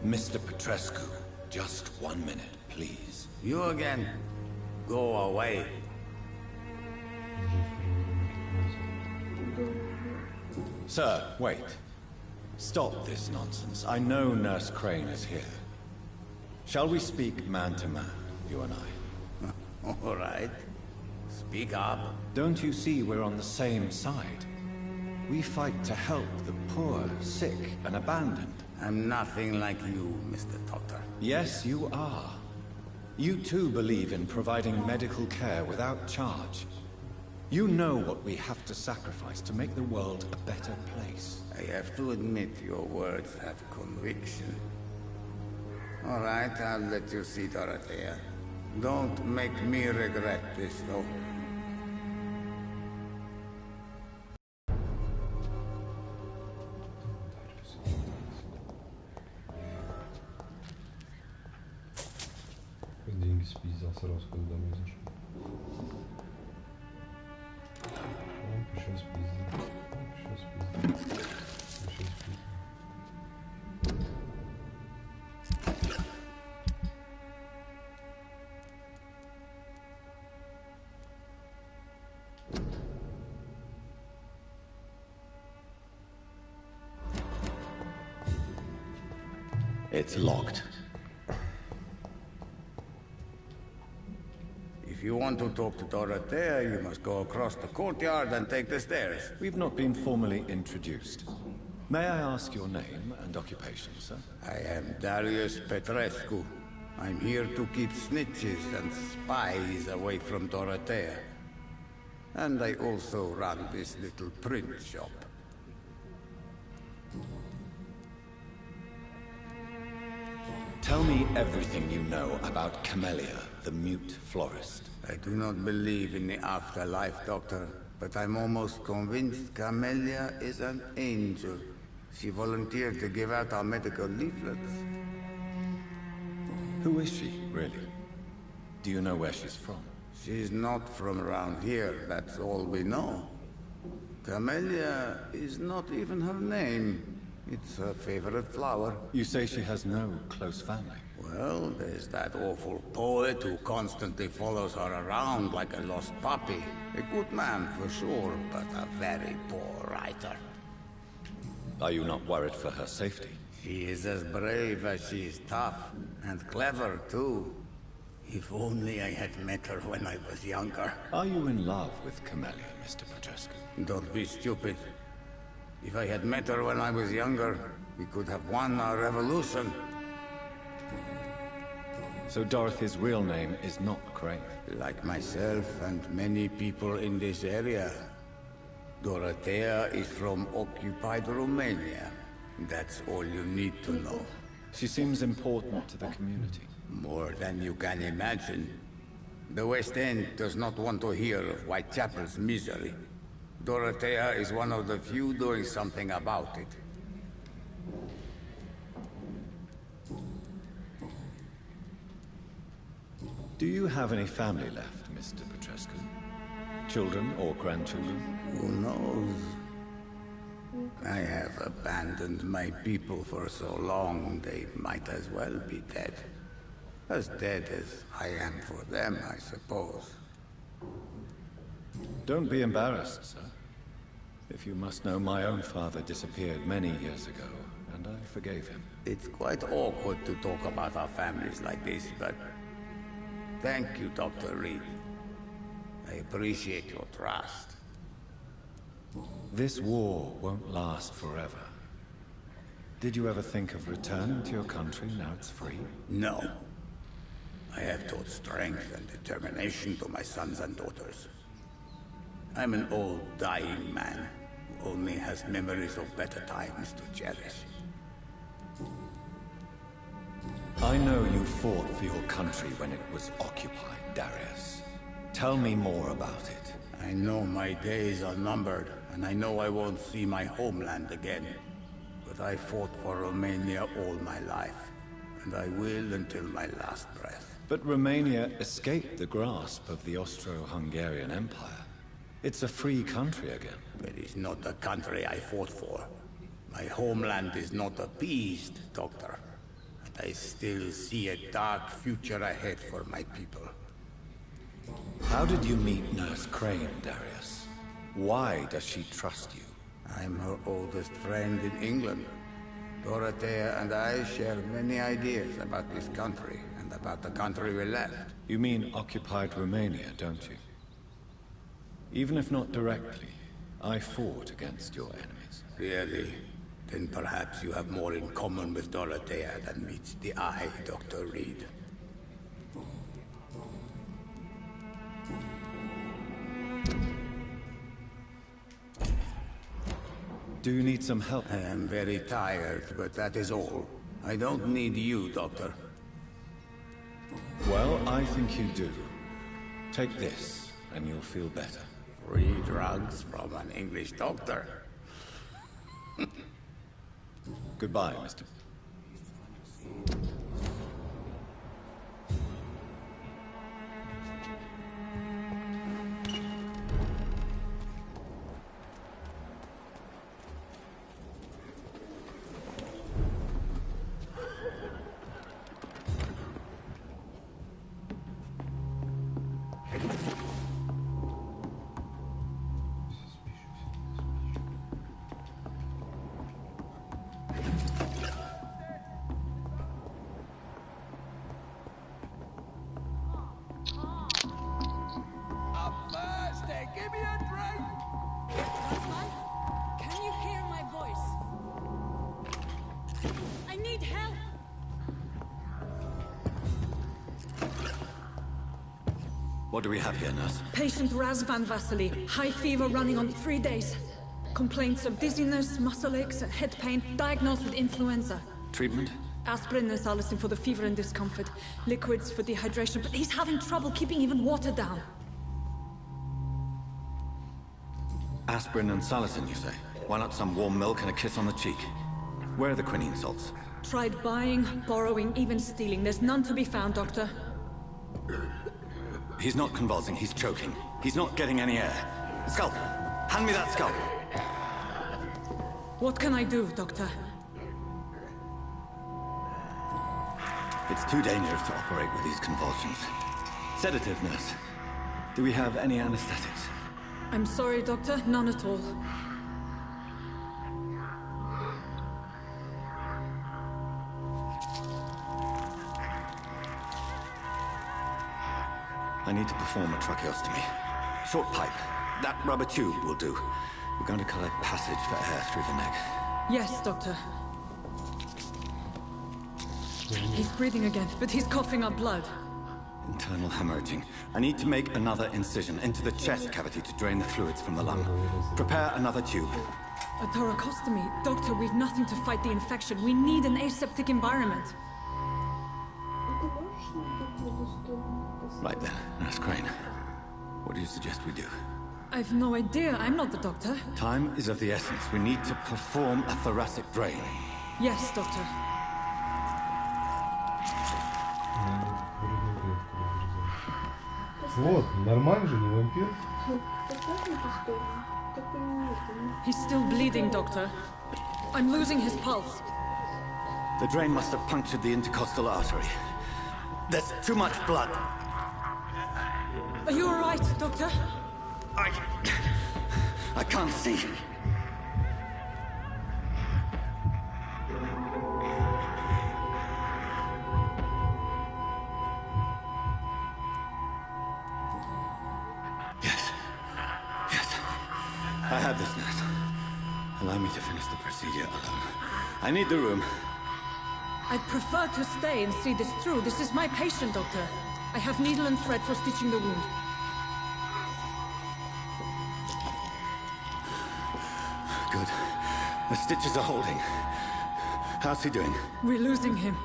Mr. Petrescu, Just 1 minute, please. You again? Go away. Sir, wait. Stop this nonsense. I know Nurse Crane is here. Shall we speak man to man, you and I? All right. Speak up. Don't you see we're on the same side? We fight to help the poor, sick, and abandoned. I'm nothing like you, Mr. Doctor. Yes, you are. You too believe in providing medical care without charge. You know what we have to sacrifice to make the world a better place. I have to admit your words have conviction. All right, I'll let you see Dorothea. Don't make me regret this, though. Деньги спиздил сразу, когда мы зашли. Он сейчас спиздил. Сейчас спиздил. Сейчас спиздил. It's locked. If you want to talk to Dorothea, you must go across the courtyard and take the stairs. We've not been formally introduced. May I ask your name and occupation, sir? I am Darius Petrescu. I'm here to keep snitches and spies away from Dorothea. And I also run this little print shop. Tell me everything you know about Camellia, the mute florist. I do not believe in the afterlife, Doctor, but I'm almost convinced Camellia is an angel. She volunteered to give out our medical leaflets. Who is she, really? Do you know where she's from? She's not from around here, that's all we know. Camellia is not even her name. It's her favorite flower. You say she has no close family? Well, there's that awful poet who constantly follows her around like a lost puppy. A good man for sure, but a very poor writer. Are you not worried for her safety? She is as brave as she is tough, and clever too. If only I had met her when I was younger. Are you in love with Camellia, Mr. Petrescu? Don't be stupid. If I had met her when I was younger, we could have won our revolution. So Dorothy's real name is not Crane? Like myself and many people in this area. Dorothea is from occupied Romania. That's all you need to know. She seems important to the community. More than you can imagine. The West End does not want to hear of Whitechapel's misery. Dorothea is one of the few doing something about it. Do you have any family left, Mr. Petrescu? Children or grandchildren? Who knows? I have abandoned my people for so long, they might as well be dead. As dead as I am for them, I suppose. Don't be embarrassed, sir. If you must know, my own father disappeared many years ago, and I forgave him. It's quite awkward to talk about our families like this, but... Thank you, Dr. Reed. I appreciate your trust. This war won't last forever. Did you ever think of returning to your country now it's free? No. I have taught strength and determination to my sons and daughters. I'm an old, dying man who only has memories of better times to cherish. I know you fought for your country when it was occupied, Darius. Tell me more about it. I know my days are numbered, and I know I won't see my homeland again. But I fought for Romania all my life, and I will until my last breath. But Romania escaped the grasp of the Austro-Hungarian Empire. It's a free country again. It is not the country I fought for. My homeland is not appeased, Doctor. And I still see a dark future ahead for my people. How did you meet Nurse Crane, Darius? Why does she trust you? I'm her oldest friend in England. Dorothea and I share many ideas about this country and about the country we left. You mean occupied Romania, don't you? Even if not directly, I fought against your enemies. Really? Then perhaps you have more in common with Dorothea than meets the eye, Dr. Reed. Do you need some help? I am very tired, but that is all. I don't need you, Doctor. Well, I think you do. Take this, and you'll feel better. Free drugs from an English doctor. Goodbye, Mr. What do we have here, nurse? Patient Razvan Vasily. High fever running on 3 days. Complaints of dizziness, muscle aches, and head pain. Diagnosed with influenza. Treatment? Aspirin and salicin for the fever and discomfort. Liquids for dehydration, but he's having trouble keeping even water down. Aspirin and salicin, you say? Why not some warm milk and a kiss on the cheek? Where are the quinine salts? Tried buying, borrowing, even stealing. There's none to be found, Doctor. He's not convulsing, he's choking. He's not getting any air. Scalpel! Hand me that scalpel! What can I do, Doctor? It's too dangerous to operate with these convulsions. Sedative, nurse. Do we have any anesthetics? I'm sorry, Doctor. None at all. I need to perform a tracheostomy. Short pipe. That rubber tube will do. We're going to collect passage for air through the neck. Yes, Doctor. He's breathing again, but he's coughing up blood. Internal hemorrhaging. I need to make another incision into the chest cavity to drain the fluids from the lung. Prepare another tube. A thoracostomy. Doctor, we've nothing to fight the infection. We need an aseptic environment. Right then, Nurse Crane. What do you suggest we do? I've no idea. I'm not the doctor. Time is of the essence. We need to perform a thoracic drain. Yes, Doctor. Вот, нормально же, не вампир? He's still bleeding, Doctor. I'm losing his pulse. The drain must have punctured the intercostal artery. There's too much blood. Are you all right, Doctor? I can't see. Yes. I have this, nurse. Allow me to finish the procedure alone. I need the room. I'd prefer to stay and see this through. This is my patient, Doctor. I have needle and thread for stitching the wound. Good. The stitches are holding. How's he doing? We're losing him.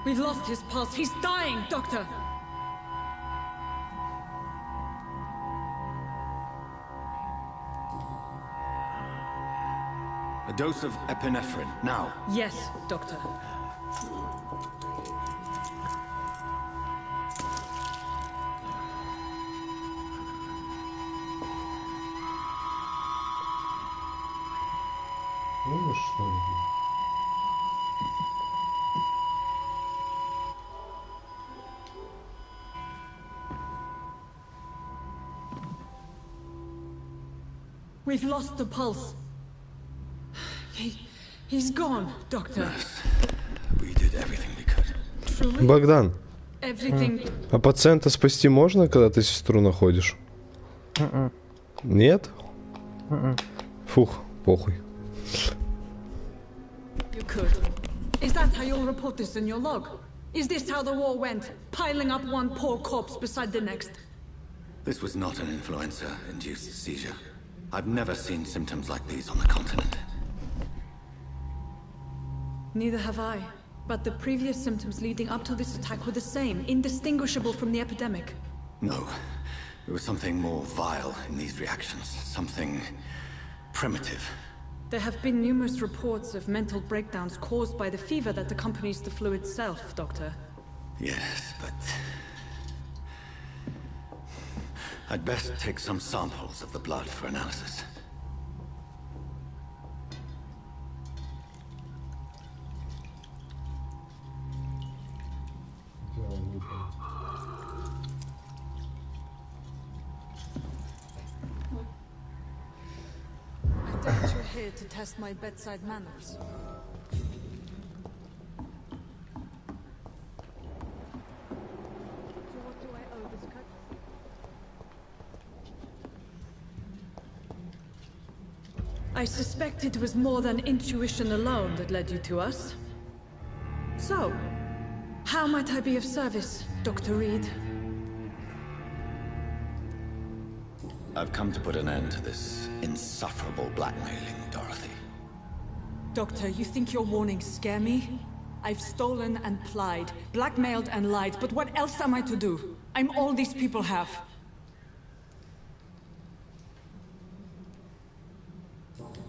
We've lost his pulse. He's dying, Doctor. A dose of epinephrine, now. Yes, Doctor. Ну, что ли? We've lost the pulse. He's gone, Doctor. We did everything we could. Truly? Богдан, Everything. а пациента спасти можно, когда ты сестру находишь? Нет? Фух, похуй. You could. Is that how you'll report this in your log? Is this how the war went? Piling up one poor corpse beside the next? This was not an influenza-induced seizure. I've never seen symptoms like these on the continent. Neither have I. But the previous symptoms leading up to this attack were the same, indistinguishable from the epidemic. No. There was something more vile in these reactions. Something primitive. There have been numerous reports of mental breakdowns caused by the fever that accompanies the flu itself, Doctor. Yes, but... I'd best take some samples of the blood for analysis. I doubt you're here to test my bedside manners. I suspect it was more than intuition alone that led you to us. So, how might I be of service, Dr. Reed? I've come to put an end to this insufferable blackmailing, Dorothy. Doctor, you think your warnings scare me? I've stolen and plied, blackmailed and lied, but what else am I to do? I'm all these people have.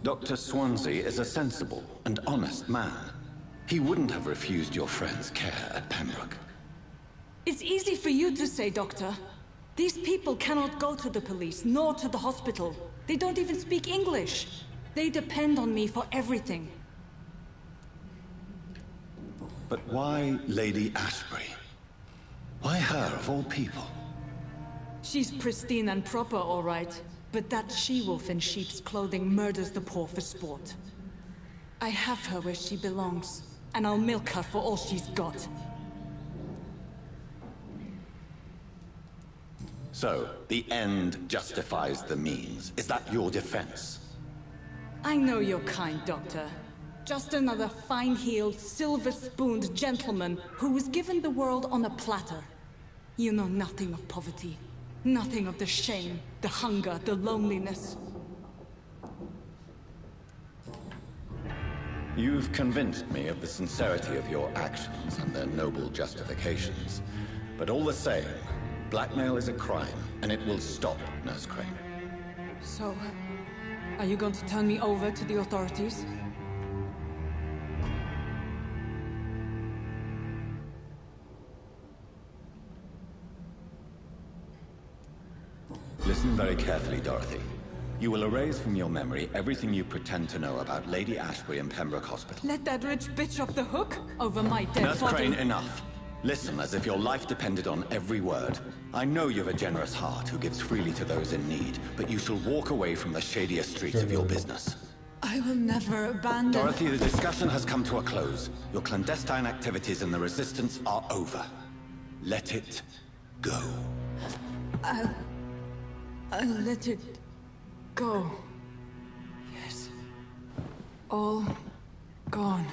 Dr. Swansea is a sensible and honest man. He wouldn't have refused your friend's care at Pembroke. It's easy for you to say, Doctor. These people cannot go to the police, nor to the hospital. They don't even speak English. They depend on me for everything. But why Lady Ashbury? Why her, of all people? She's pristine and proper, all right. But that she-wolf in sheep's clothing murders the poor for sport. I have her where she belongs, and I'll milk her for all she's got. So, the end justifies the means. Is that your defense? I know you're kind, Doctor. Just another fine-heeled, silver-spooned gentleman who was given the world on a platter. You know nothing of poverty. Nothing of the shame, the hunger, the loneliness. You've convinced me of the sincerity of your actions and their noble justifications. But all the same, blackmail is a crime, and it will stop, Nurse Crane. So, are you going to turn me over to the authorities? Listen very carefully, Dorothy. You will erase from your memory everything you pretend to know about Lady Ashbury and Pembroke Hospital. Let that rich bitch off the hook over my dead Nurse body. Crane, enough. Listen as if your life depended on every word. I know you've a generous heart who gives freely to those in need, but you shall walk away from the shadier streets of your business. I will never abandon... Dorothy, the discussion has come to a close. Your clandestine activities in the Resistance are over. Let it go. I'll let it go. Yes. All gone.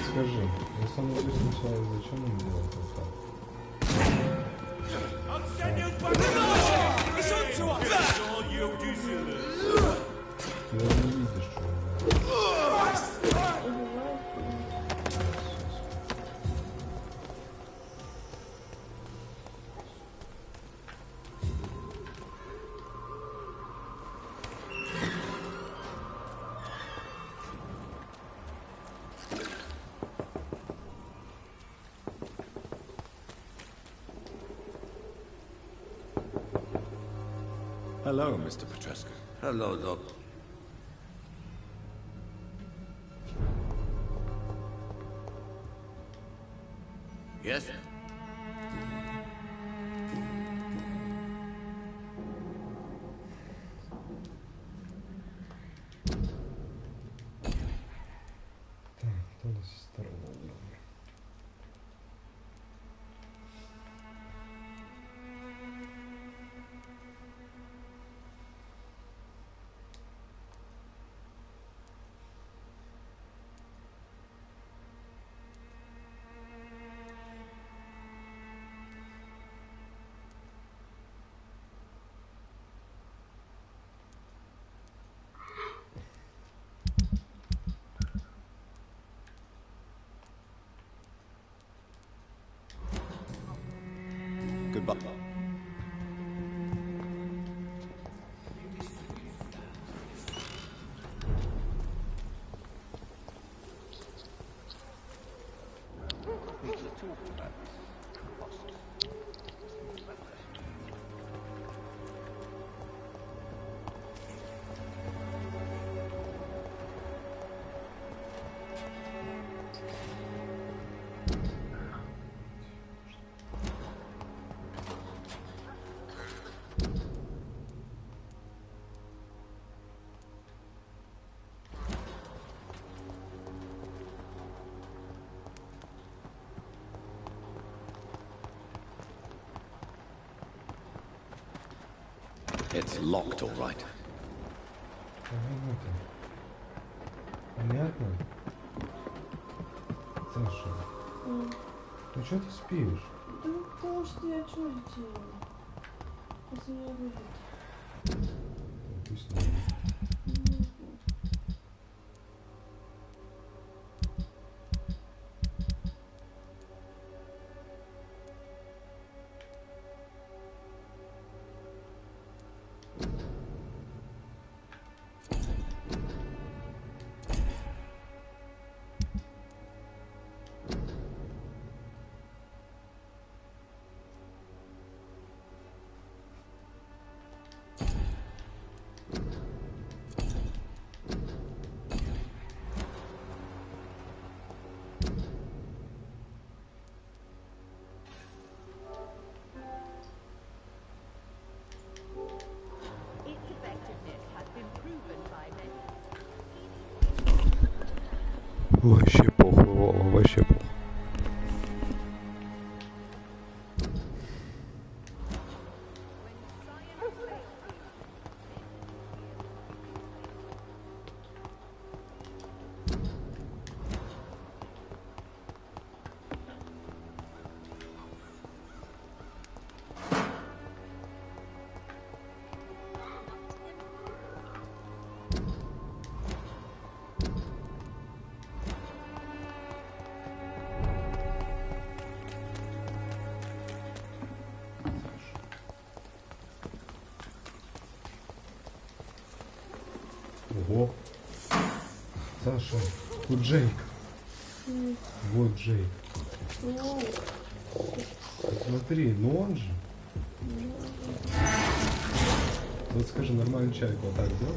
Скажи, я сам не сначала, зачем он делал это? Ты даже не видишь, что он делает. Hello, Mr. Petrescu. Hello, Doc. Yes? Так, кто у нас из второго уровня? Goodbye. It's locked, all right. Понятно? Саша, ну что ты спишь? Да потому что я что делала? Если меня будет. Пусть не. Вообще похуй, Вова, вообще похуй. Ого. Саша, тут Джейк. Вот Джейк. Смотри, ну он же. Вот скажи, нормальный человек вот так делал?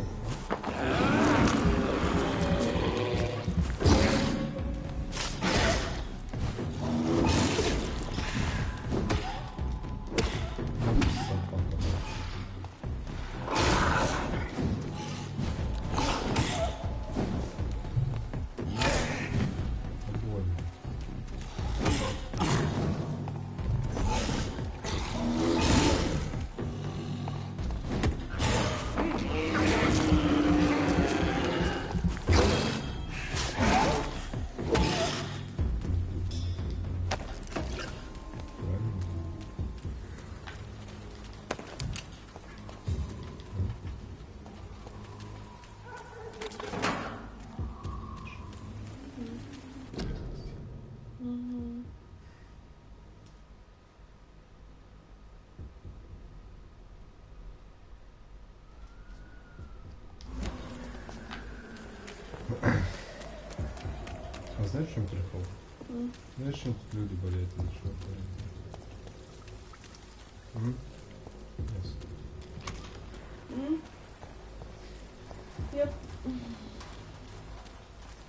Знаешь, в чем прикол? Знаешь, чем тут люди болеют или что?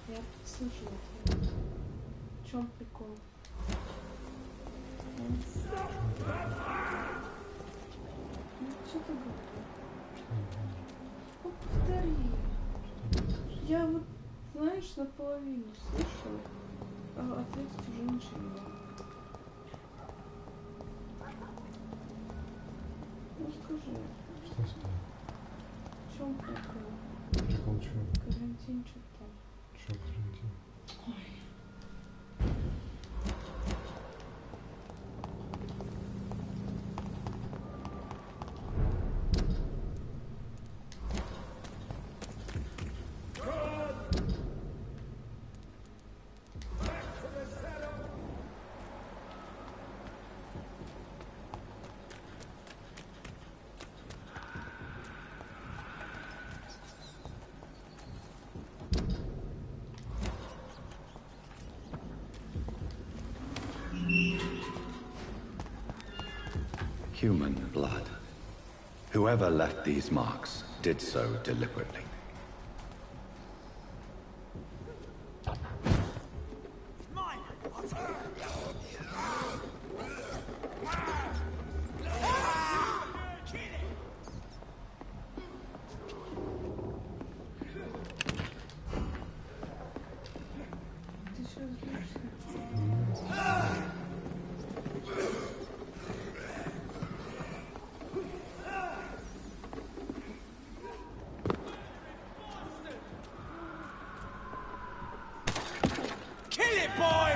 Я слышала тебя. В чем прикол? Ну, что ты говоришь? Ну, повтори. Я вот, знаешь, наполовину слышала, а ответить уже ничего. Ну, скажи. Что сказать? В чем прикол? Прикол чего? Карантин что там? Что карантин? Ой. Human blood. Whoever left these marks did so deliberately. Kill it, boy!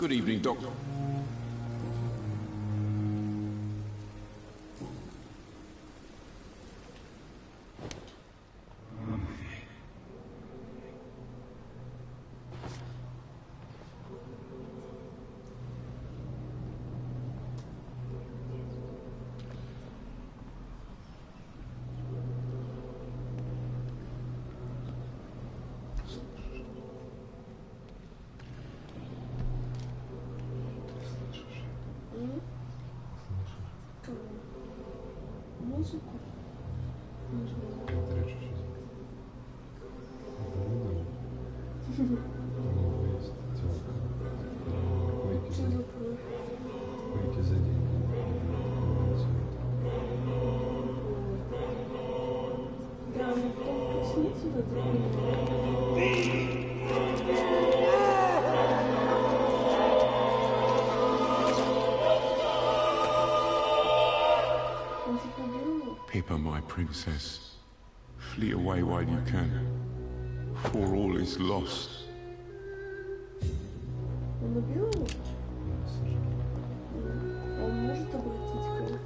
Good evening, Doctor. Музыку. Выйти за деньги. Да, но потом приснится в это. Pippa, my princess, flee away while you can, for all is lost. Он убил его? Он может обратить кого-то?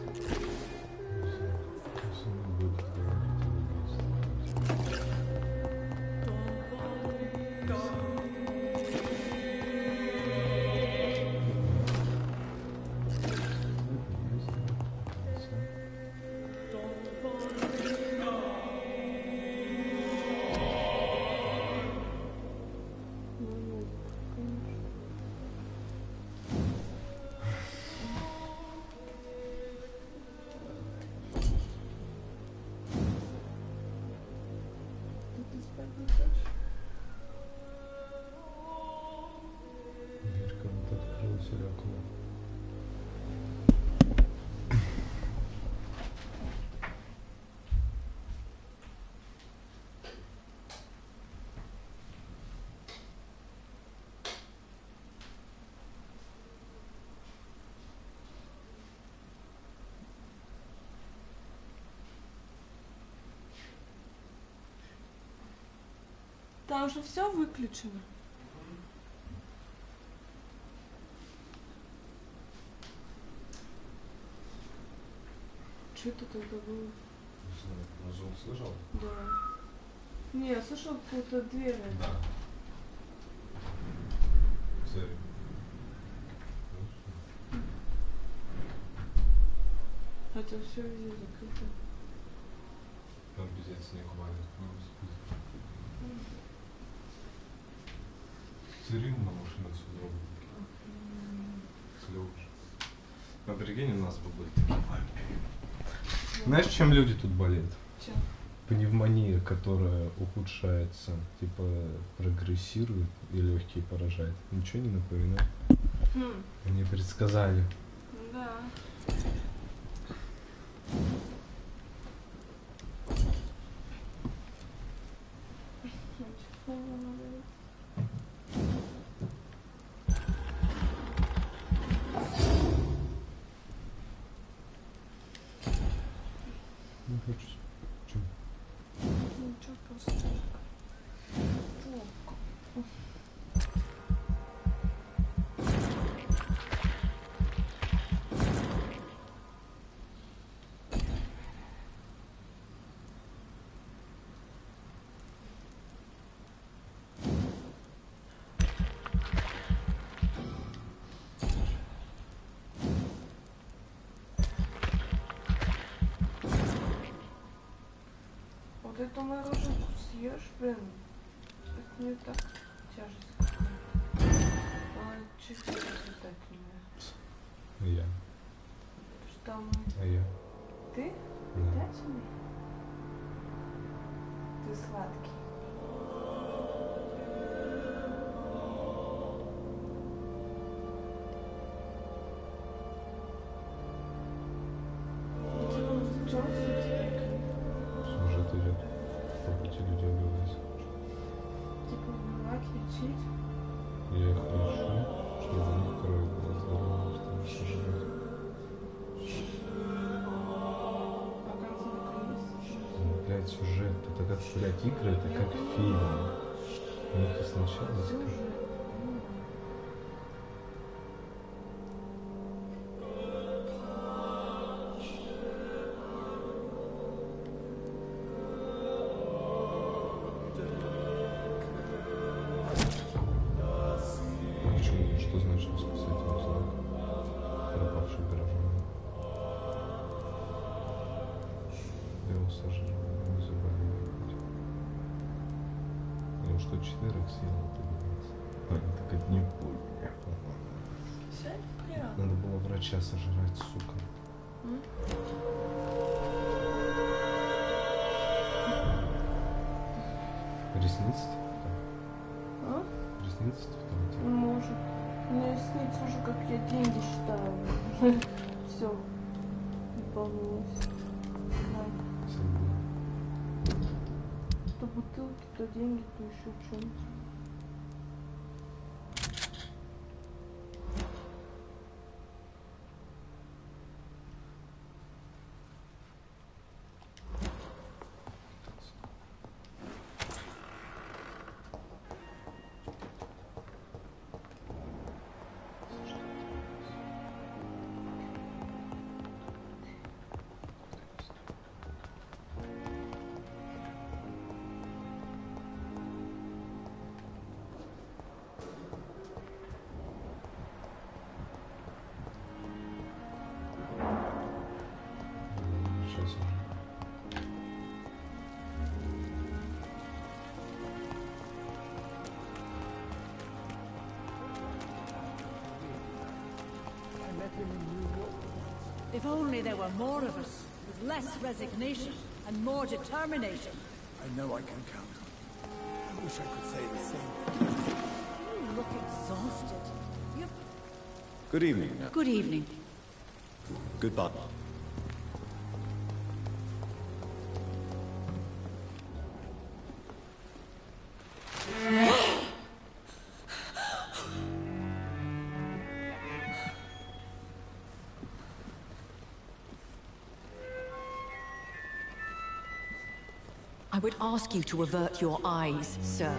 Дверь кому-то открылась или окно. Там же все выключено. Что это тогда было? Не знаю, но звук слышал? Да. Не, я слышал какую-то дверь. Да. Смотри. Хотя все везде закрыто. Там пиздец снег валит. Смотри, на машину отсюда. Слёвыш. А прикинь, у нас бы были такие вампиры. Знаешь, чем люди тут болеют? Чем? Пневмония, которая ухудшается, типа прогрессирует и легкие поражает. Ничего не напоминает? Они предсказали. Да. Не хочется. Чем? Ничего, просто. Вот эту мороженку съешь, блин, это не так тяжесть какая-то. Она чисто питательная. Я. Что мы? А я. Ты? Да. Питательный? Ты сладкий. Сюжет идет. По пути людей убивать. Типа убивать, лечить. Я их лечу, чтобы у них кровь была здоровая, чтобы сожрать. А концовка есть? Блядь, сюжет. Это как, блядь, игры, это как фильм. У них и сначала Сюжет. потому что четверок съела подниматься. Так это не больно. Надо было врача сожрать, сука. Ресницы? Ресницы? Может. Мне снится уже, как я деньги считаю. Все. Выполнилось. То бутылки, то деньги, то еще что-нибудь. If only there were more of us, with less resignation and more determination. I know I can count on you. I wish I could say the same. You look exhausted. Good evening. Good evening. Goodbye. I would ask you to avert your eyes, sir.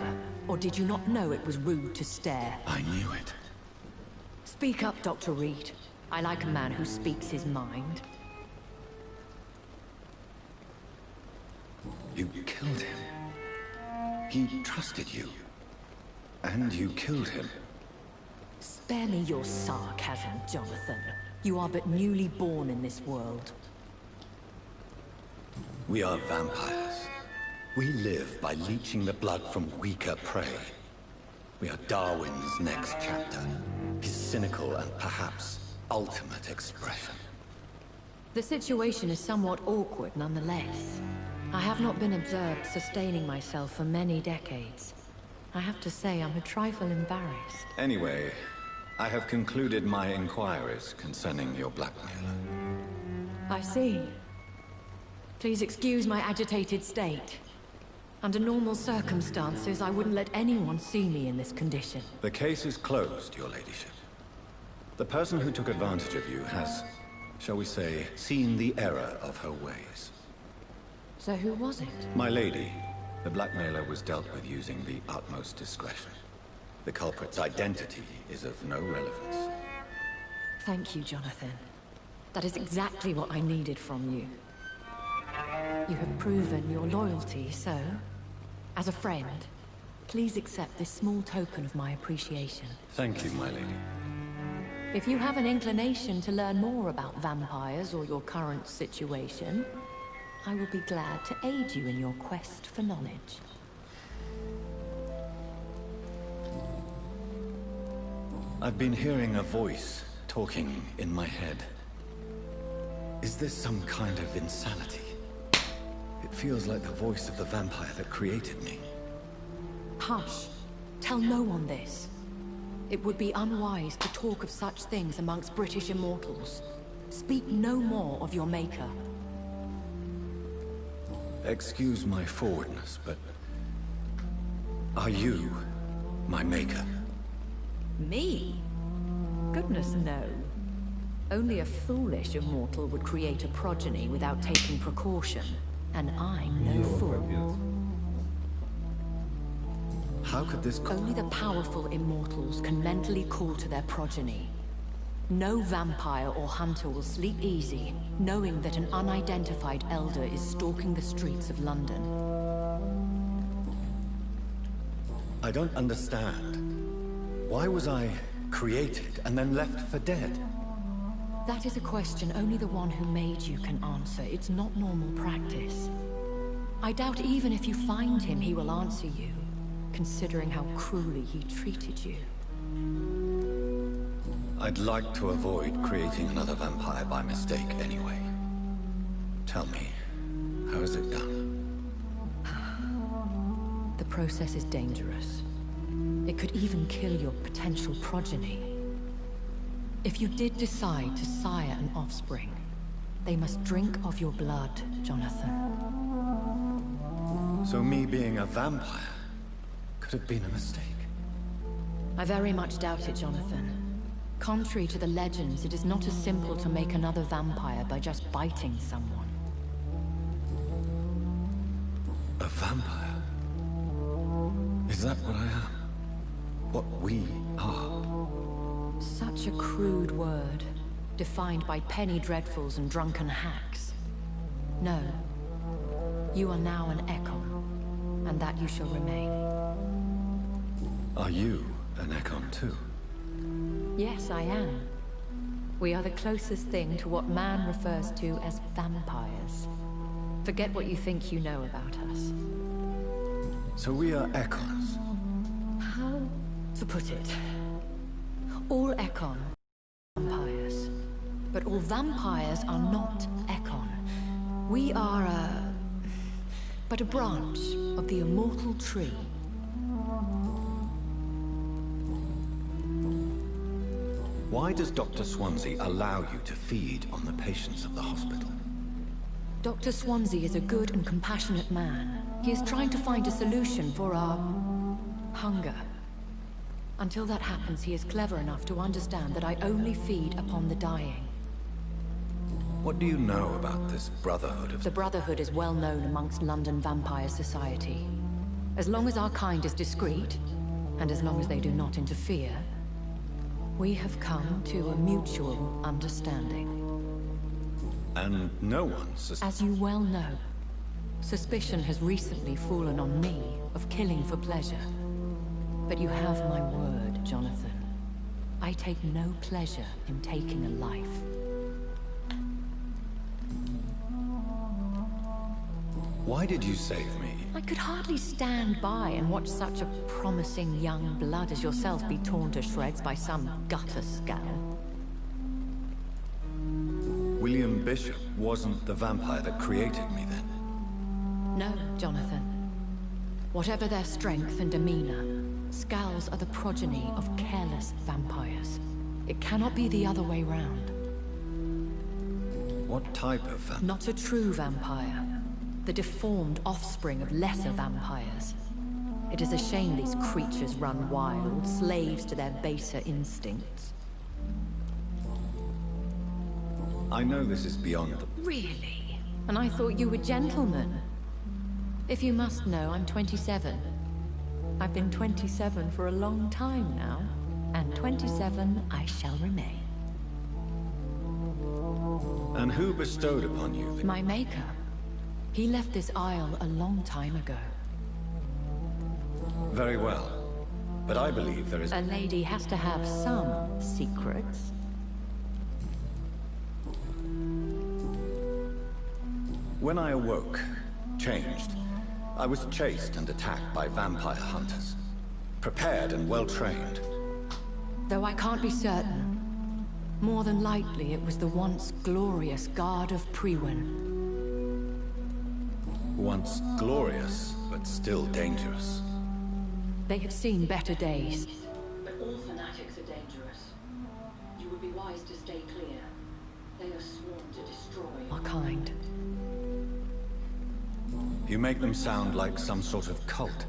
Or did you not know it was rude to stare? I knew it. Speak up, Dr. Reed. I like a man who speaks his mind. You killed him. He trusted you. And you killed him. Spare me your sarcasm, Jonathan. You are but newly born in this world. We are vampires. We live by leeching the blood from weaker prey. We are Darwin's next chapter. His cynical and perhaps ultimate expression. The situation is somewhat awkward nonetheless. I have not been observed sustaining myself for many decades. I have to say I'm a trifle embarrassed. Anyway, I have concluded my inquiries concerning your blackmailer. I see. Please excuse my agitated state. Under normal circumstances, I wouldn't let anyone see me in this condition. The case is closed, your ladyship. The person who took advantage of you has, shall we say, seen the error of her ways. So who was it? My lady, the blackmailer was dealt with using the utmost discretion. The culprit's identity is of no relevance. Thank you, Jonathan. That is exactly what I needed from you. You have proven your loyalty, so, as a friend, please accept this small token of my appreciation. Thank you, my lady. If you have an inclination to learn more about vampires or your current situation, I will be glad to aid you in your quest for knowledge. I've been hearing a voice talking in my head. Is this some kind of insanity? It feels like the voice of the vampire that created me. Hush. Tell no one this. It would be unwise to talk of such things amongst British immortals. Speak no more of your maker. Excuse my forwardness, but... are you my maker? Me? Goodness, no. Only a foolish immortal would create a progeny without taking precaution. And I'm no fool. How could this... Only the powerful immortals can mentally call to their progeny. No vampire or hunter will sleep easy, knowing that an unidentified elder is stalking the streets of London. I don't understand. Why was I created and then left for dead? That is a question only the one who made you can answer. It's not normal practice. I doubt even if you find him, he will answer you. considering how cruelly he treated you. I'd like to avoid creating another vampire by mistake anyway. Tell me, how is it done? The process is dangerous. It could even kill your potential progeny. If you did decide to sire an offspring, they must drink of your blood, Jonathan. So me being a vampire could have been a mistake? I very much doubt it, Jonathan. Contrary to the legends, it is not as simple to make another vampire by just biting someone. A vampire? Is that what I am? What we are? Such a crude word, defined by penny dreadfuls and drunken hacks. No. You are now an Ekon, and that you shall remain. Are you an Ekon too? Yes, I am. We are the closest thing to what man refers to as vampires. Forget what you think you know about us. So we are Ekons? How to put it? All Ekon are vampires. But all vampires are not Ekon. We are but a branch of the immortal tree. Why does Dr. Swansea allow you to feed on the patients of the hospital? Dr. Swansea is a good and compassionate man. He is trying to find a solution for our hunger. Until that happens, he is clever enough to understand that I only feed upon the dying. What do you know about this Brotherhood of... The Brotherhood is well known amongst London Vampire Society. As long as our kind is discreet, and as long as they do not interfere, we have come to a mutual understanding. And no one As you well know, suspicion has recently fallen on me of killing for pleasure. But you have my word, Jonathan. I take no pleasure in taking a life. Why did you save me? I could hardly stand by and watch such a promising young blood as yourself be torn to shreds by some gutter scowl. William Bishop wasn't the vampire that created me then? No, Jonathan. Whatever their strength and demeanor, Scowls are the progeny of careless vampires. It cannot be the other way round. What type of vampire? Not a true vampire. The deformed offspring of lesser vampires. It is a shame these creatures run wild, slaves to their baser instincts. I know this is beyond the... Really? And I thought you were gentlemen. If you must know, I'm 27. I've been 27 for a long time now, and 27 I shall remain. And who bestowed upon you the... My maker. He left this isle a long time ago. Very well. But I believe there is... A lady has to have some secrets. When I awoke, changed, I was chased and attacked by vampire hunters. Prepared and well-trained. Though I can't be certain, more than likely it was the once glorious Guard of Prewin. Once glorious, but still dangerous. They have seen better days. But all fanatics are dangerous. You would be wise to stay clear. They are sworn to destroy our kind. You make them sound like some sort of cult.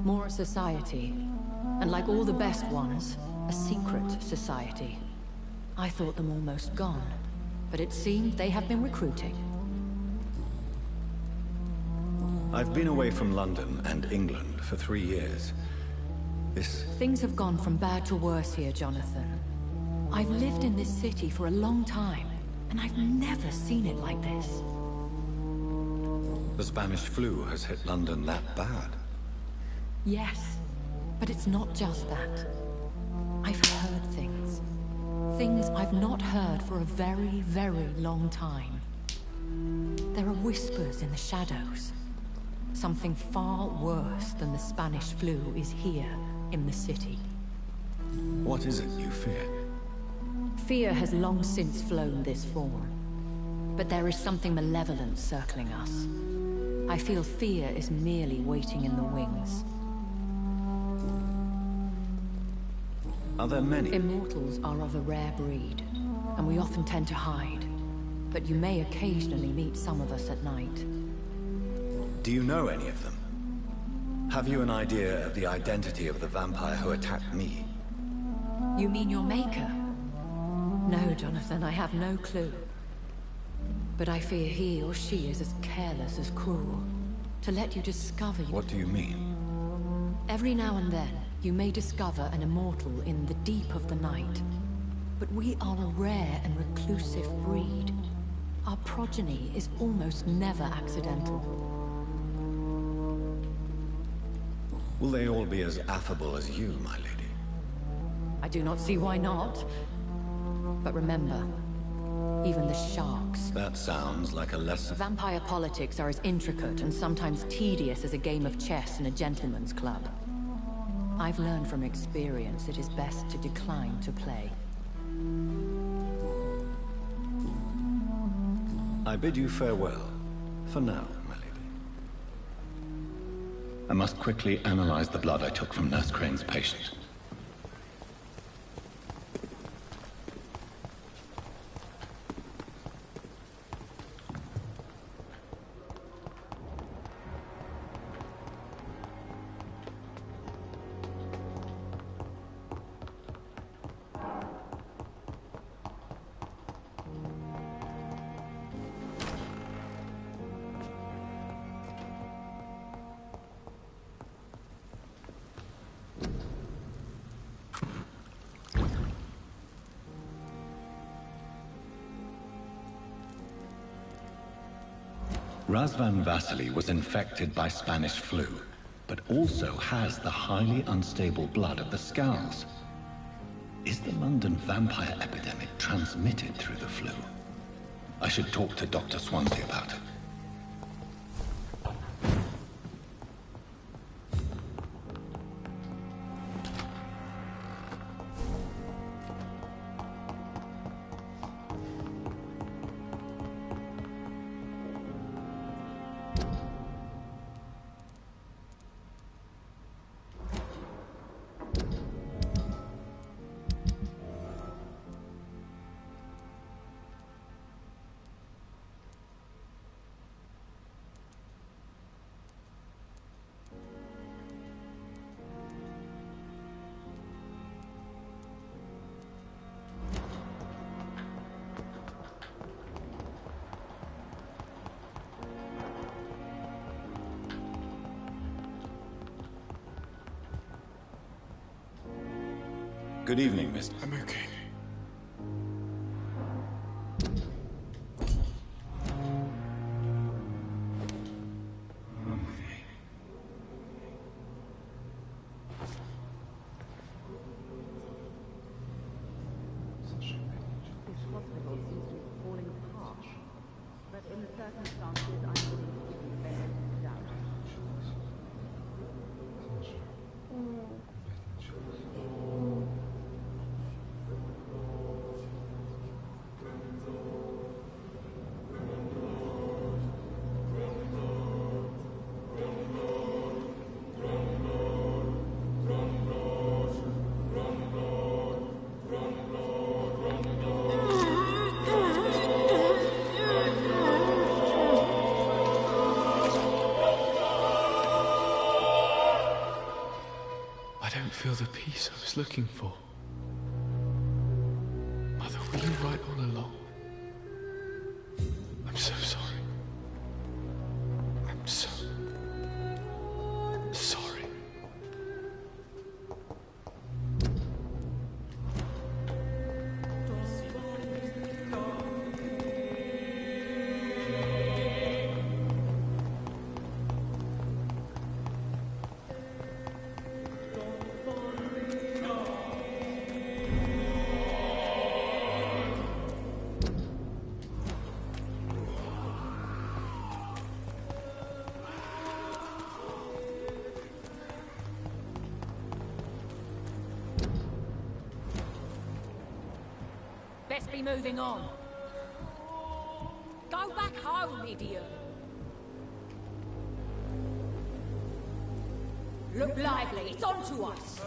More a society. And like all the best ones, a secret society. I thought them almost gone. But it seemed they have been recruiting. I've been away from London and England for 3 years. Things have gone from bad to worse here, Jonathan. I've lived in this city for a long time, and I've never seen it like this. The Spanish flu has hit London that bad. Yes, but it's not just that. I've heard things. Things I've not heard for a very, very long time. There are whispers in the shadows. Something far worse than the Spanish flu is here in the city. What is it you fear? Fear has long since flown this form. But there is something malevolent circling us. I feel fear is merely waiting in the wings. Are there many? Immortals are of a rare breed, and we often tend to hide. But you may occasionally meet some of us at night. Do you know any of them? Have you an idea of the identity of the vampire who attacked me? You mean your maker? No, Jonathan, I have no clue. But I fear he or she is as careless as cruel. To let you discover... What do you mean? Every now and then, you may discover an immortal in the deep of the night. But we are a rare and reclusive breed. Our progeny is almost never accidental. Will they all be as affable as you, my lady? I do not see why not. But remember, even the sharks... That sounds like a lesson. Vampire politics are as intricate and sometimes tedious as a game of chess in a gentleman's club. I've learned from experience it is best to decline to play. I bid you farewell. For now, my lady. I must quickly analyze the blood I took from Nurse Crane's patient. Razvan Vasily was infected by Spanish flu, but also has the highly unstable blood of the Scowls. Is the London vampire epidemic transmitted through the flu? I should talk to Dr. Swansea about it. Good evening, Mr. I'm okay. Feel the peace I was looking for. Mother, were you right all along? I'm so sorry. I'm so sorry. best be moving on. Go back home, idiot. Look lively, it's on to us.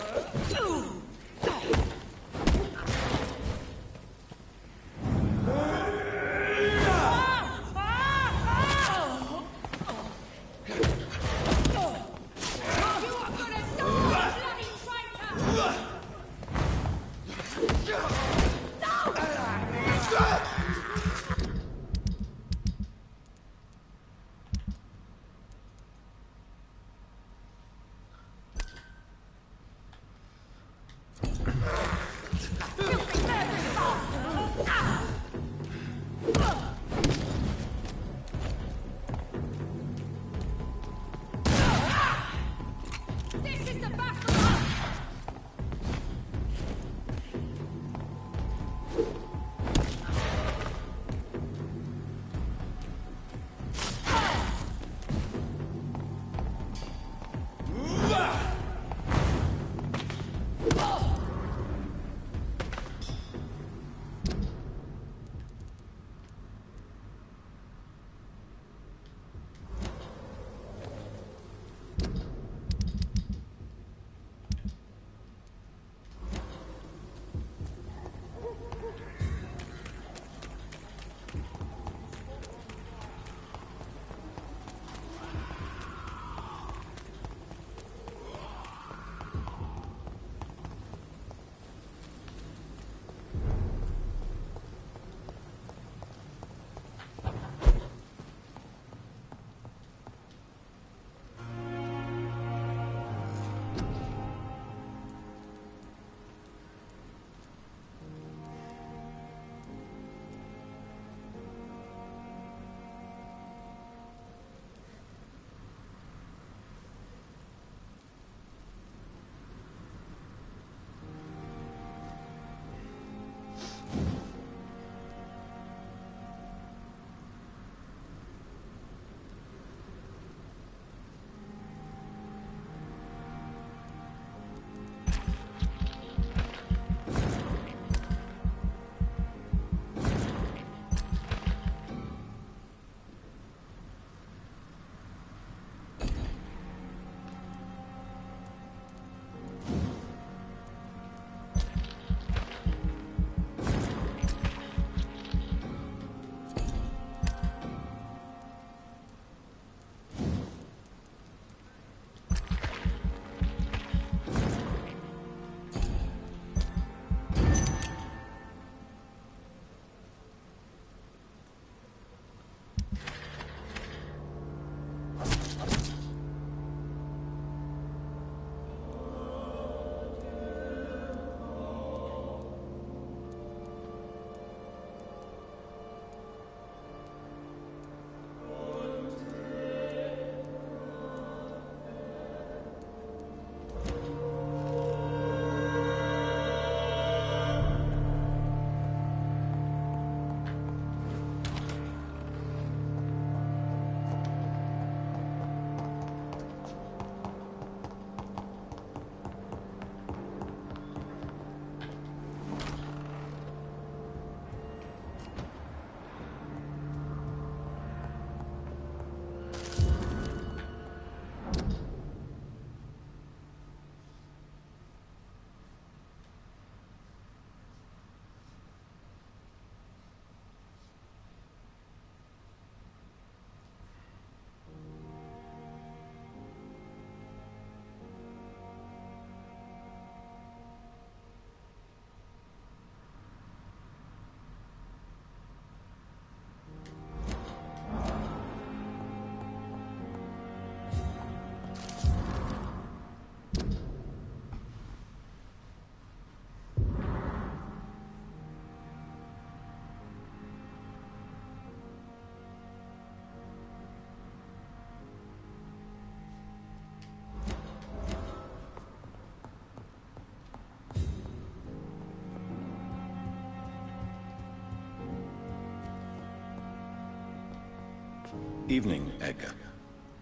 Evening, Edgar.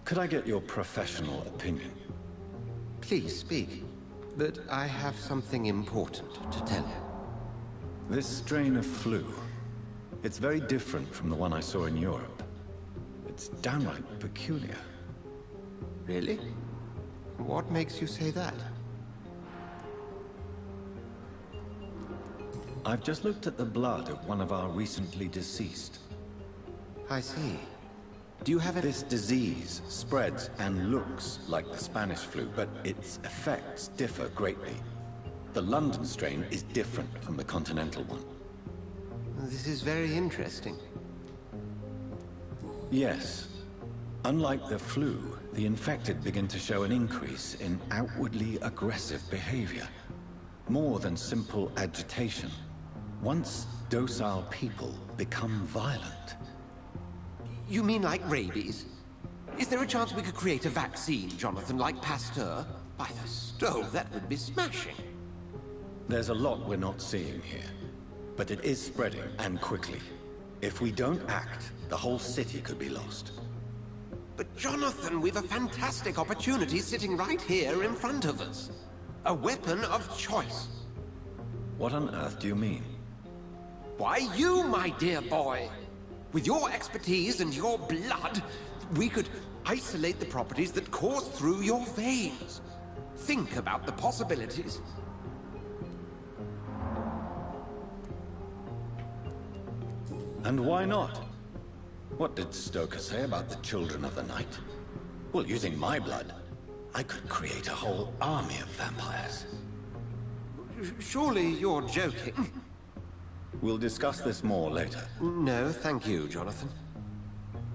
Could I get your professional opinion? Please speak, but I have something important to tell you. This strain of flu, it's very different from the one I saw in Europe. It's downright peculiar. Really? What makes you say that? I've just looked at the blood of one of our recently deceased. I see. Do you have This disease spreads and looks like the Spanish flu, but its effects differ greatly. The London strain is different from the continental one. This is very interesting. Yes. Unlike the flu, the infected begin to show an increase in outwardly aggressive behavior. More than simple agitation. Once docile people become violent. You mean like rabies? Is there a chance we could create a vaccine, Jonathan, like Pasteur? By the stove, that would be smashing. There's a lot we're not seeing here. But it is spreading, and quickly. If we don't act, the whole city could be lost. But Jonathan, we've a fantastic opportunity sitting right here in front of us. A weapon of choice. What on earth do you mean? Why, you, my dear boy. With your expertise and your blood, we could isolate the properties that course through your veins. Think about the possibilities. And why not? What did Stoker say about the Children of the Night? Well, using my blood, I could create a whole army of vampires. Surely you're joking. We'll discuss this more later. No, thank you, Jonathan.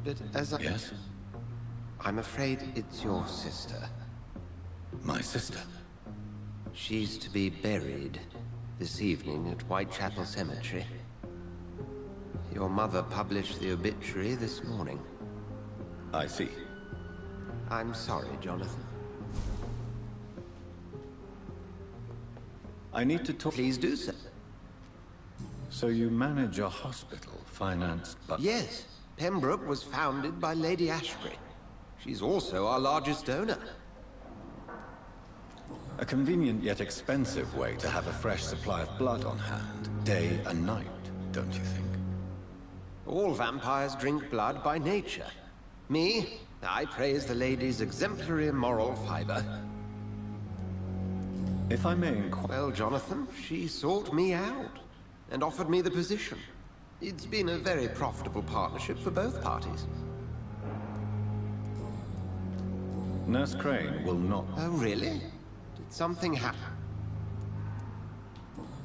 But as I... Yes? I'm afraid it's your sister. My sister? She's to be buried this evening at Whitechapel Cemetery. Your mother published the obituary this morning. I see. I'm sorry, Jonathan. I need to talk... Please do so. So you manage a hospital financed by... Yes. Pembroke was founded by Lady Ashbury. She's also our largest donor. A convenient yet expensive way to have a fresh supply of blood on hand, day and night, don't you think? All vampires drink blood by nature. Me, I praise the lady's exemplary moral fiber. If I may inquire... Well, Jonathan, she sought me out and offered me the position. It's been a very profitable partnership for both parties. Nurse Crane will not... Oh, really? Did something happen?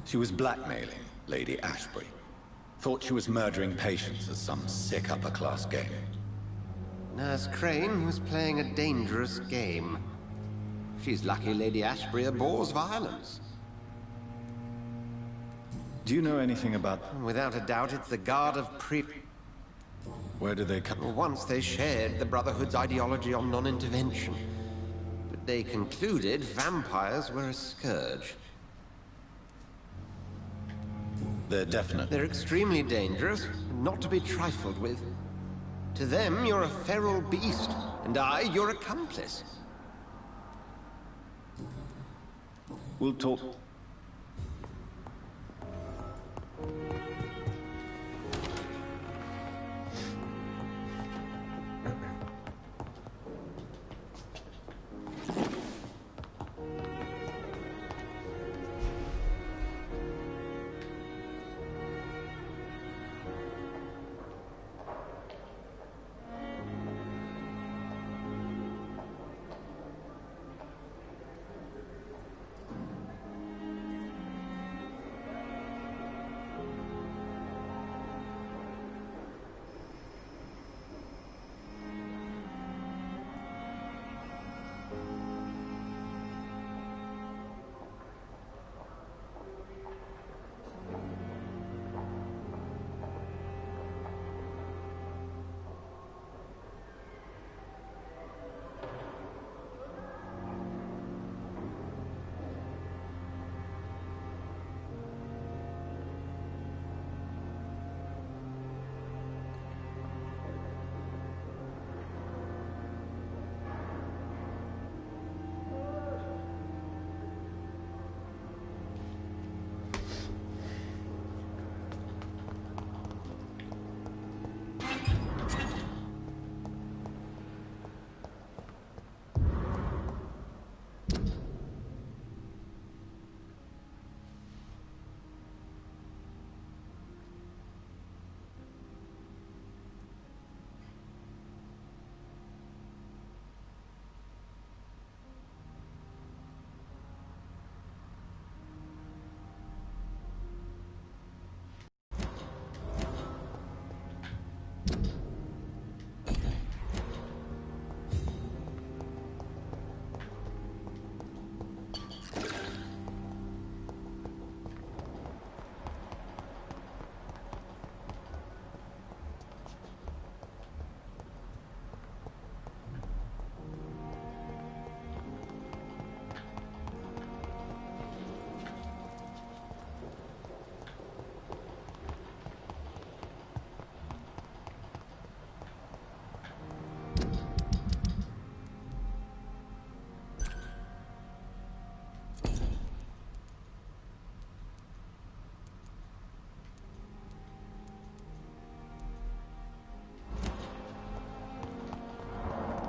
She was blackmailing Lady Ashbury. Thought she was murdering patients as some sick upper-class game. Nurse Crane was playing a dangerous game. She's lucky Lady Ashbury abhors violence. Do you know anything about... Without a doubt, it's the Guard of Where do they come... Once they shared the Brotherhood's ideology on non-intervention. But they concluded vampires were a scourge. They're definite. They're extremely dangerous, and not to be trifled with. To them, you're a feral beast, and I, your accomplice. We'll talk...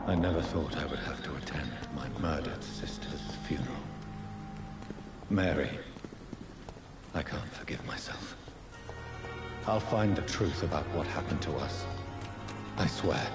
I never thought I would have to attend my murdered sister's funeral. Mary, I can't forgive myself. I'll find the truth about what happened to us. I swear.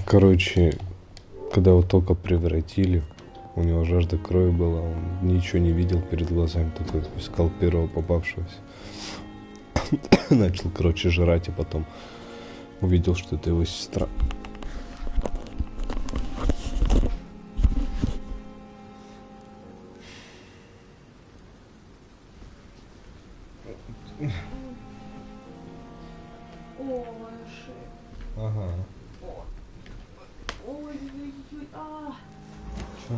Короче, когда его только превратили, у него жажда крови была, он ничего не видел перед глазами, только искал первого попавшегося. Начал, короче, жрать, и потом увидел, что это его сестра. Ага. Ой-ой-ой, Чё?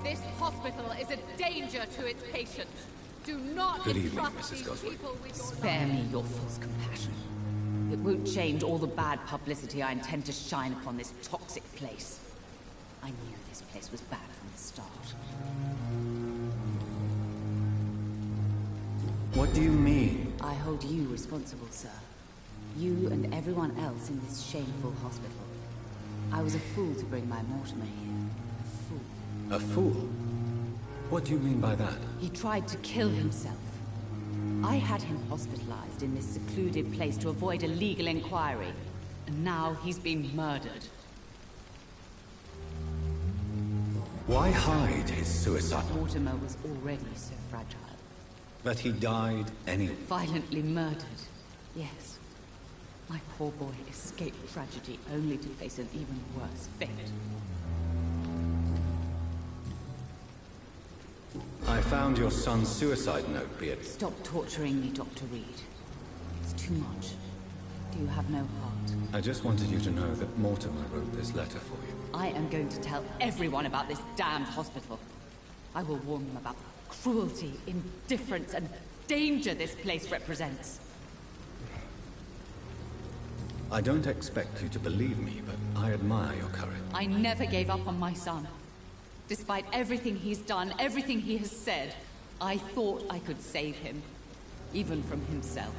This hospital is a danger to its patients. Do not Good evening, entrust Mrs. these Goswick. people with your Spare me your false compassion. It won't change all the bad publicity I intend to shine upon this toxic place. I knew this place was bad from the start. What do you mean? I hold you responsible, sir. You and everyone else in this shameful hospital. I was a fool to bring my Mortimer here. A fool? What do you mean by that? He tried to kill himself. I had him hospitalized in this secluded place to avoid a legal inquiry. And now he's been murdered. Why hide his suicide? Mortimer was already so fragile. But he died anyway. Violently murdered. Yes. My poor boy escaped tragedy only to face an even worse fate. I found your son's suicide note, Beard. Stop torturing me, Dr. Reed. It's too much. Do you have no heart? I just wanted you to know that Mortimer wrote this letter for you. I am going to tell everyone about this damned hospital. I will warn them about the cruelty, indifference, and danger this place represents. I don't expect you to believe me, but I admire your courage. I never gave up on my son. Despite everything he's done, everything he has said, I thought I could save him. Even from himself.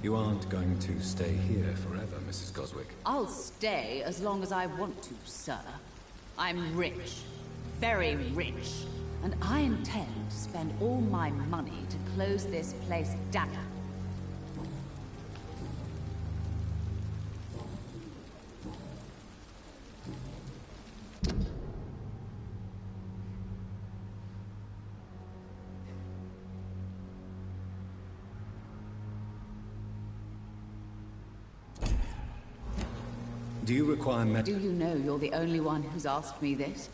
You aren't going to stay here forever, Mrs. Goswick. I'll stay as long as I want to, sir. I'm rich. Very rich. And I intend to spend all my money to close this place down. Do you require Do you know you're the only one who's asked me this?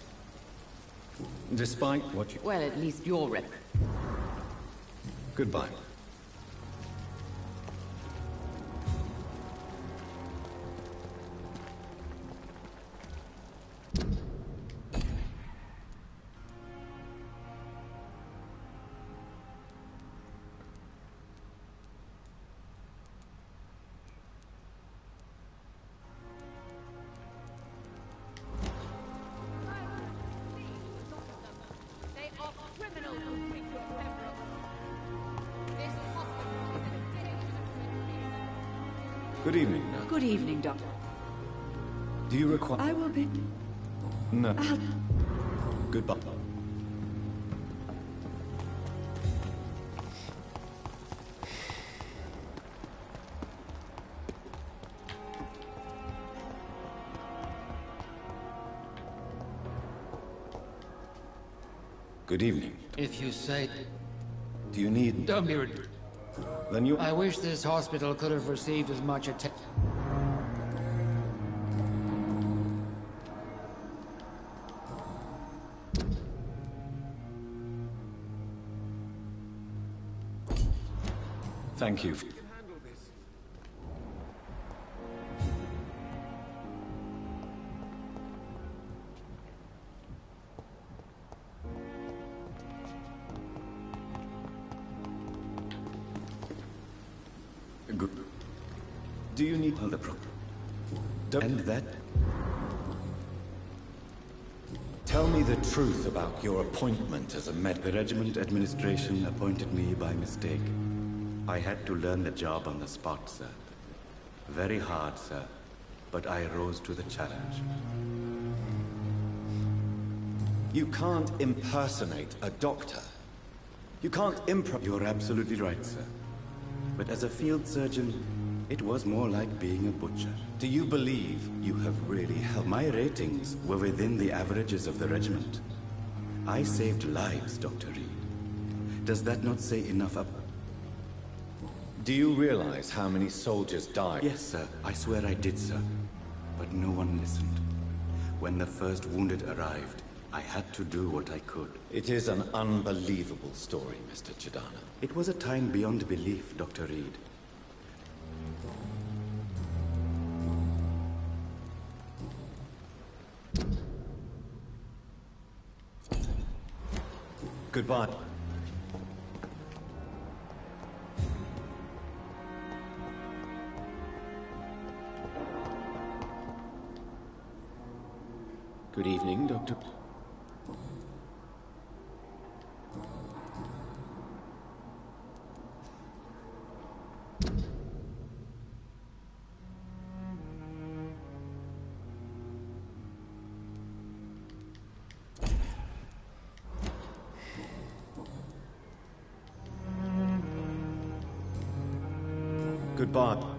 Despite what you... Well, at least you're rip. Goodbye. Good evening, Nurse. Good evening, Doctor. Do Do you require... I will be... No. Goodbye. Good evening. If you say... Do you need... Don't be rude. Then you... I wish this hospital could have received as much attention. Thank you. Good. Do you need other And that? Tell me the truth about your appointment as a med... The regiment administration appointed me by mistake. I had to learn the job on the spot, sir. Very hard, sir. But I rose to the challenge. You can't impersonate a doctor. You can't You're absolutely right, sir. But as a field surgeon, it was more like being a butcher. Do you believe you have really helped? My ratings were within the averages of the regiment. I saved lives, Dr. Reed. Does that not say enough about... Do you realize how many soldiers died? Yes, sir. I swear I did, sir. But no one listened. When the first wounded arrived, I had to do what I could. It is an unbelievable story, Mr. Chidana. It was a time beyond belief, Dr. Reed. Goodbye. Good evening, Doctor. Goodbye.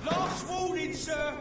Last warning, sir!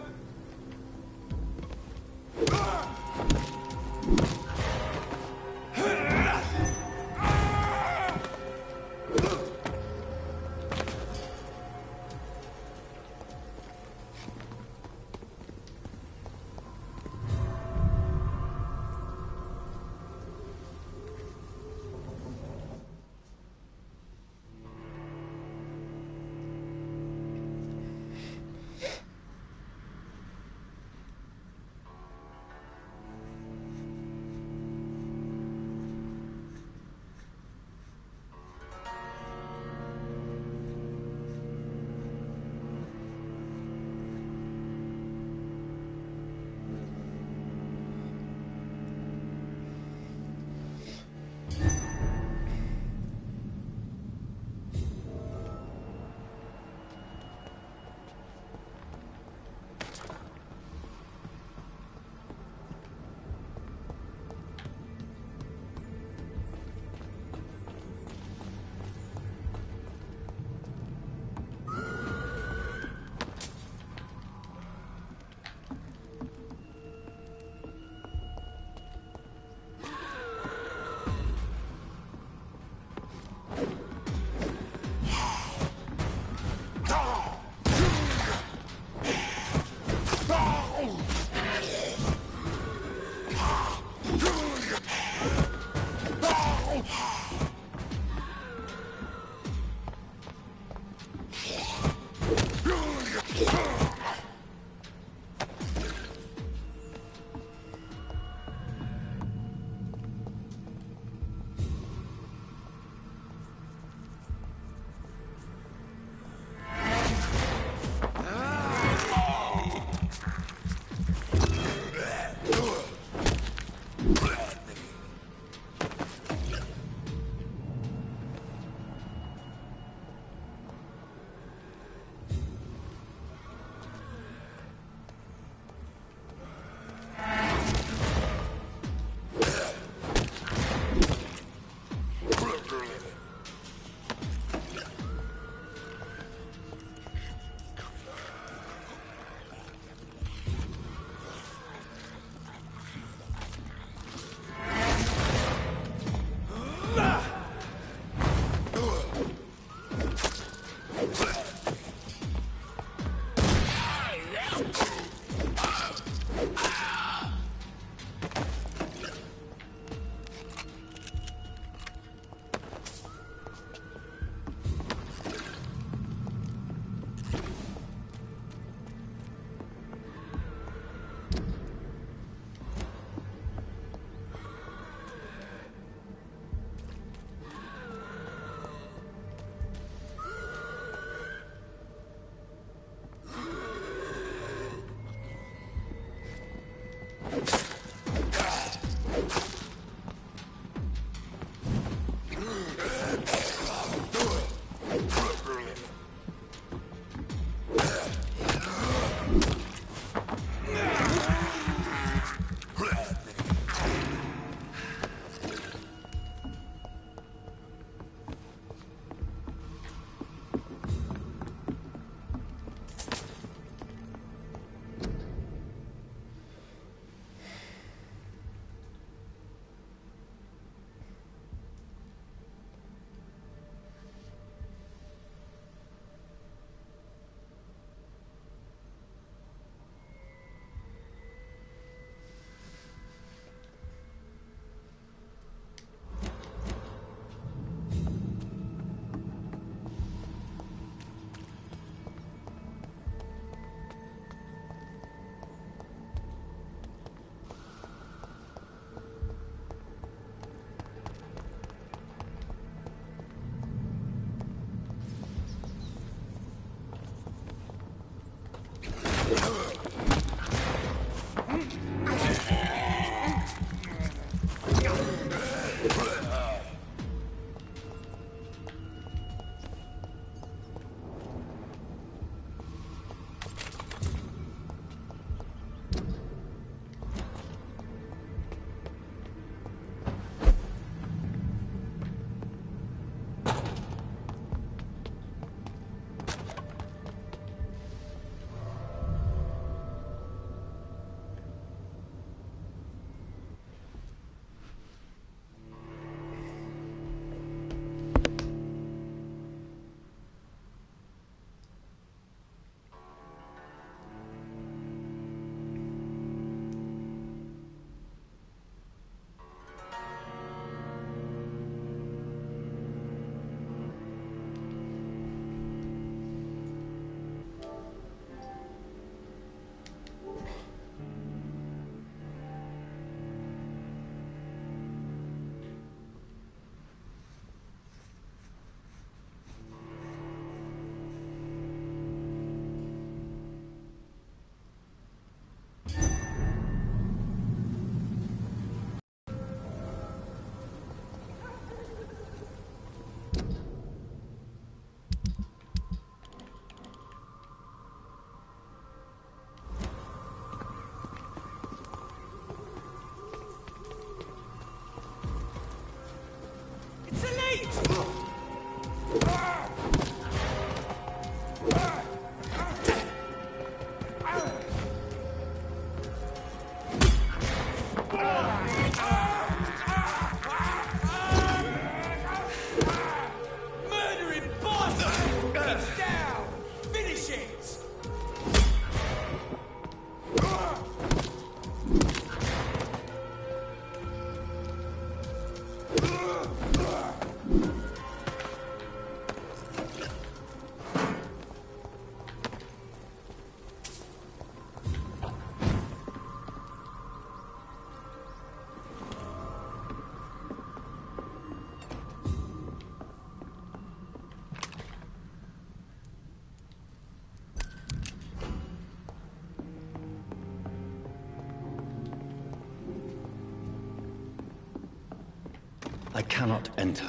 I cannot enter.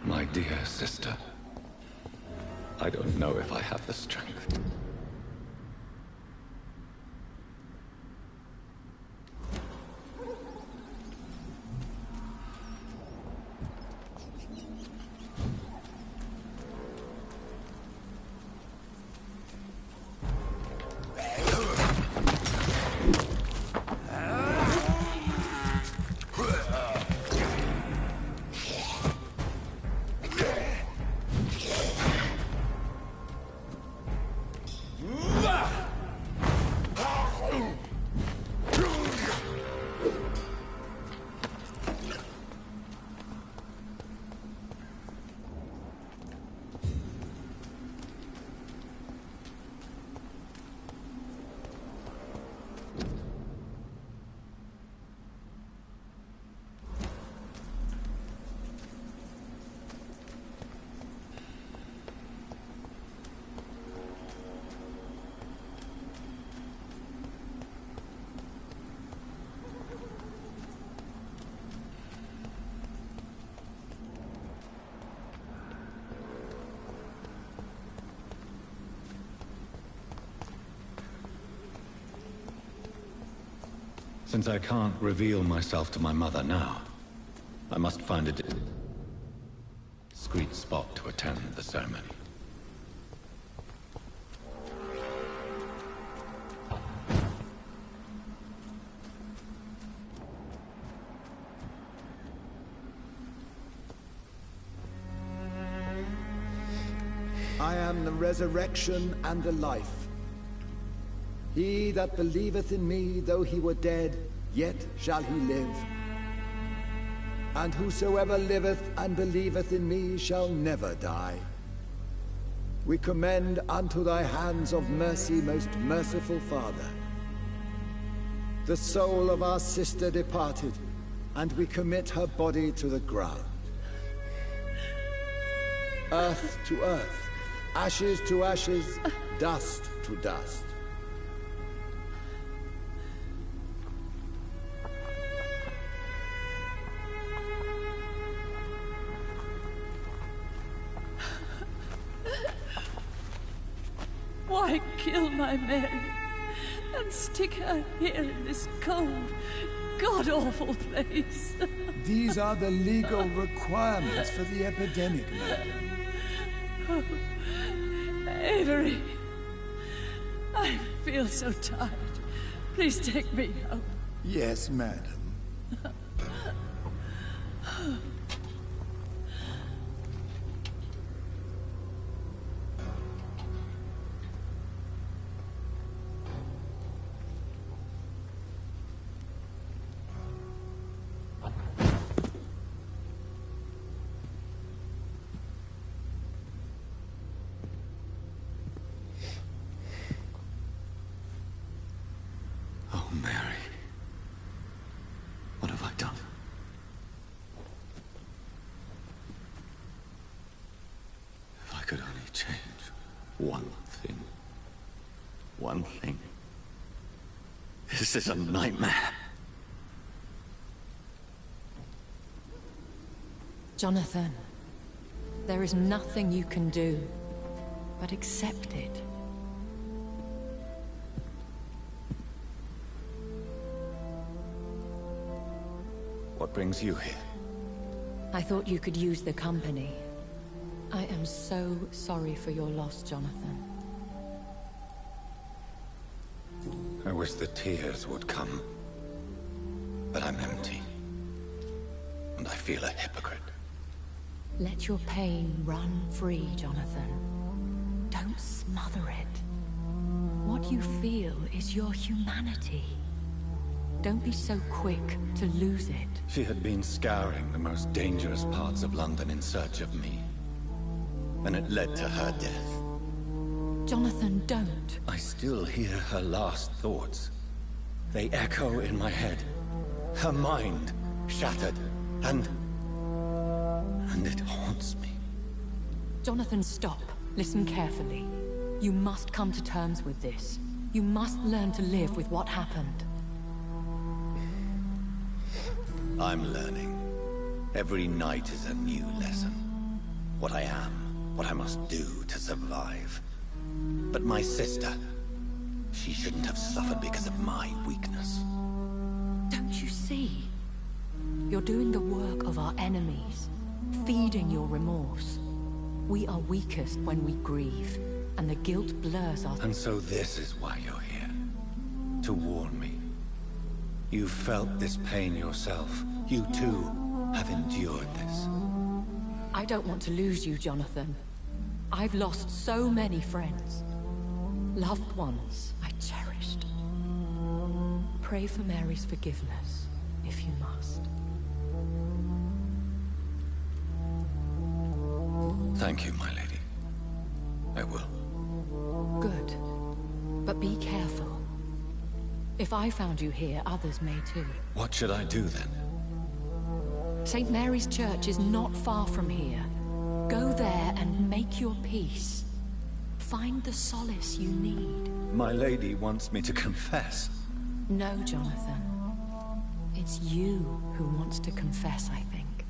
My dear sister, I don't know if I have the strength. Since I can't reveal myself to my mother now, I must find a discreet spot to attend the ceremony. I am the resurrection and the life. He that believeth in me, though he were dead, yet shall he live. And whosoever liveth and believeth in me shall never die. We commend unto thy hands of mercy, most merciful Father, the soul of our sister departed, and we commit her body to the ground. Earth to earth, ashes to ashes, dust to dust. Why kill my Mary and stick her here in this cold, god-awful place? These are the legal requirements for the epidemic, madam. Oh, Avery, I feel so tired. Please take me home. Yes, madam. Oh, Mary. What have I done? If I could only change one thing. One thing. This is a nightmare. Jonathan, there is nothing you can do but accept it. What brings you here? I thought you could use the company. I am so sorry for your loss, Jonathan. I wish the tears would come. But I'm empty. And I feel a hypocrite. Let your pain run free, Jonathan. Don't smother it. What you feel is your humanity. Don't be so quick to lose it. She had been scouring the most dangerous parts of London in search of me. And it led to her death. Jonathan, don't. I still hear her last thoughts. They echo in my head. Her mind shattered, and it haunts me. Jonathan, stop. Listen carefully. You must come to terms with this. You must learn to live with what happened. I'm learning. Every night is a new lesson. What I am, what I must do to survive. But my sister, she shouldn't have suffered because of my weakness. Don't you see? You're doing the work of our enemies, feeding your remorse. We are weakest when we grieve, and the guilt blurs our... And so this is why you're here. To warn me. You've felt this pain yourself. You too have endured this. I don't want to lose you, Jonathan. I've lost so many friends. Loved ones I cherished. Pray for Mary's forgiveness, if you must. Thank you, my lady. I will. Good. But be careful. If I found you here, others may too. What should I do then? St. Mary's Church is not far from here. Go there and make your peace. Find the solace you need. My lady wants me to confess. No, Jonathan. It's you who wants to confess, I think.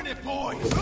Burn it, boys!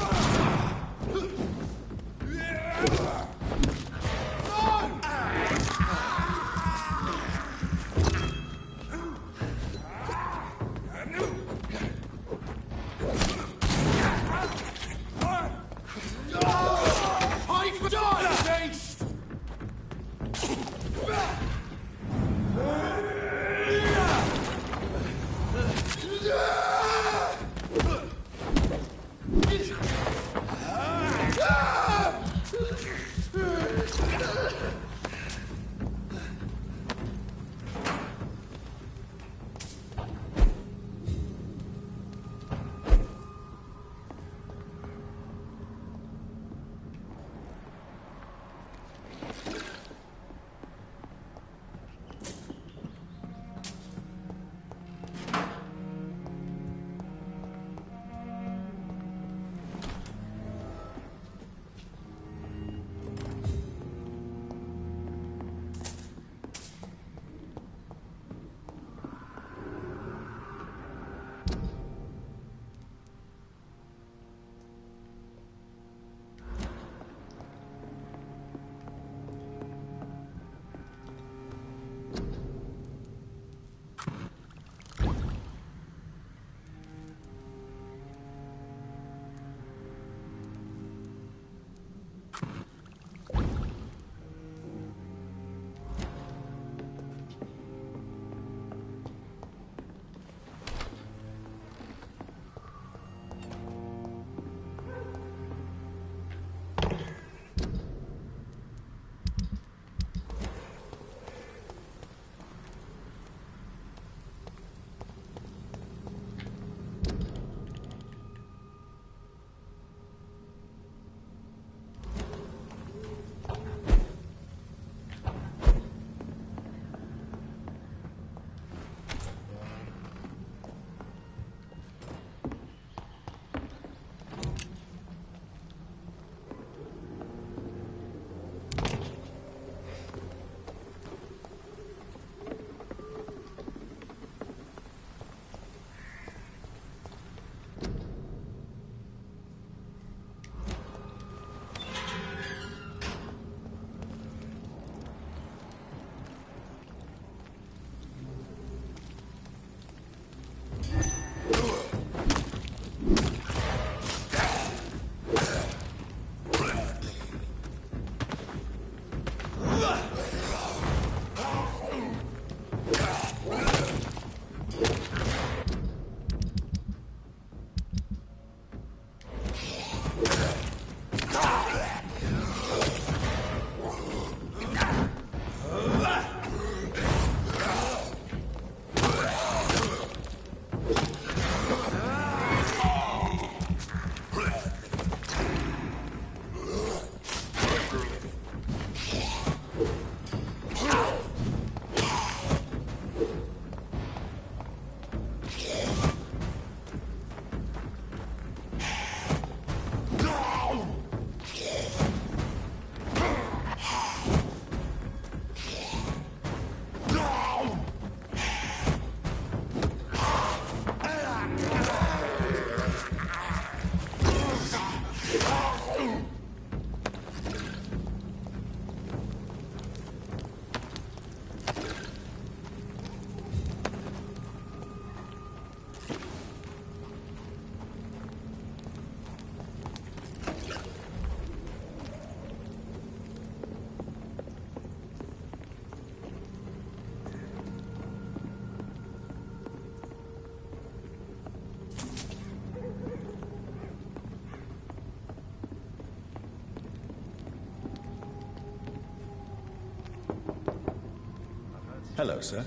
Hello, sir.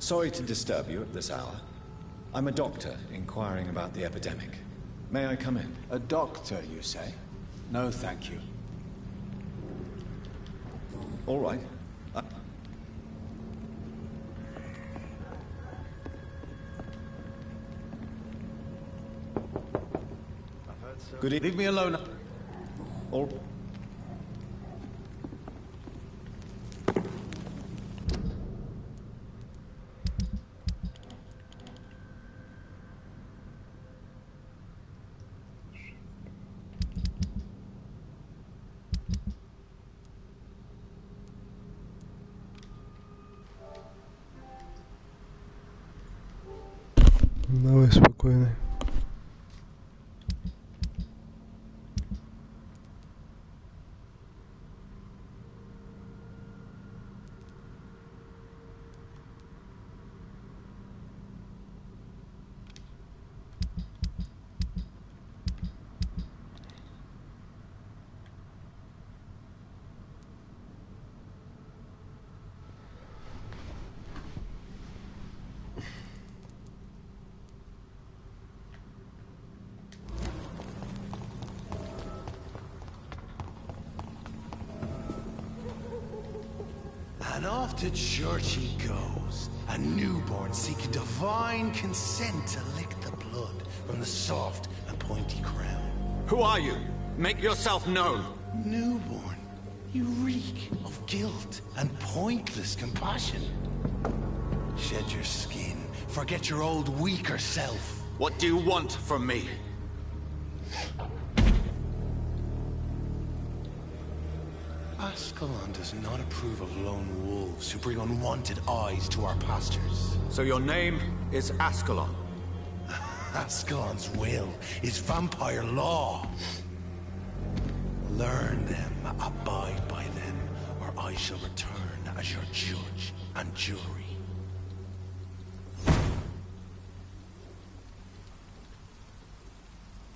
Sorry to disturb you at this hour. I'm a doctor inquiring about the epidemic. May I come in? A doctor, you say? No, thank you. All right. Good evening. Leave me alone. All... off to church he goes. A newborn seeking divine consent to lick the blood from the soft and pointy crown. Who are you? Make yourself known. Newborn, you reek of guilt and pointless compassion. Shed your skin. Forget your old, weaker self. What do you want from me? Ascalon does not approve of lone wolves who bring unwanted eyes to our pastures. So your name is Ascalon? Ascalon's will is vampire law. Learn them, abide by them, or I shall return as your judge and jury.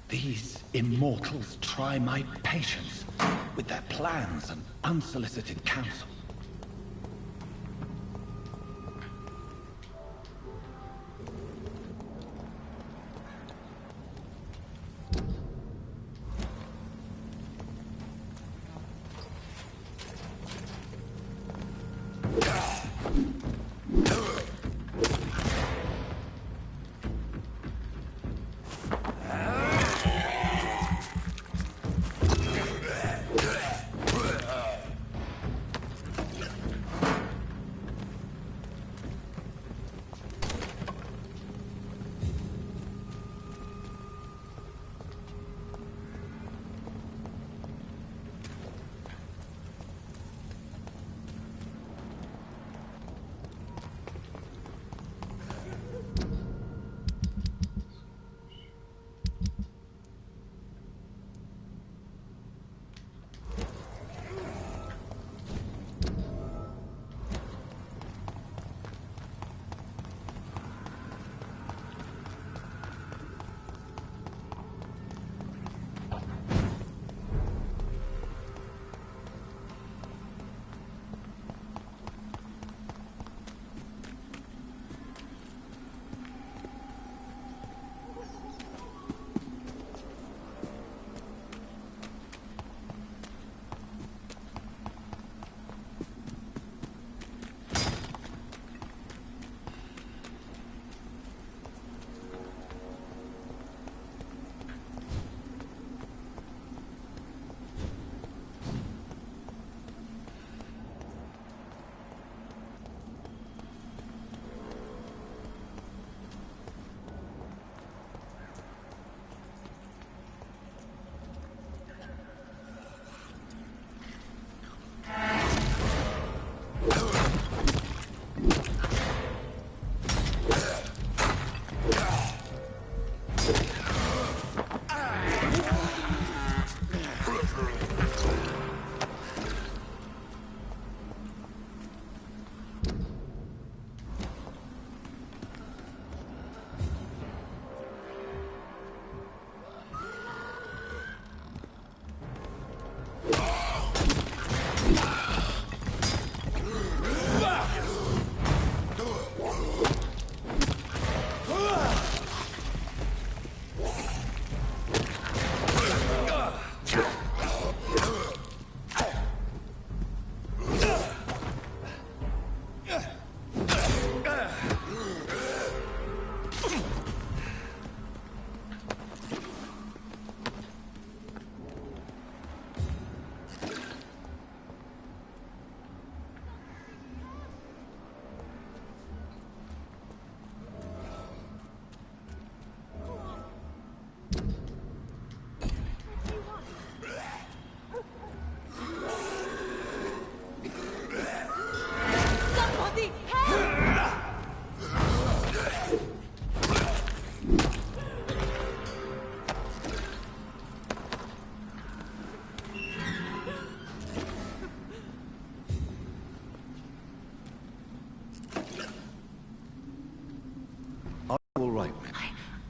These immortals try my patience with their plans and unsolicited counsel.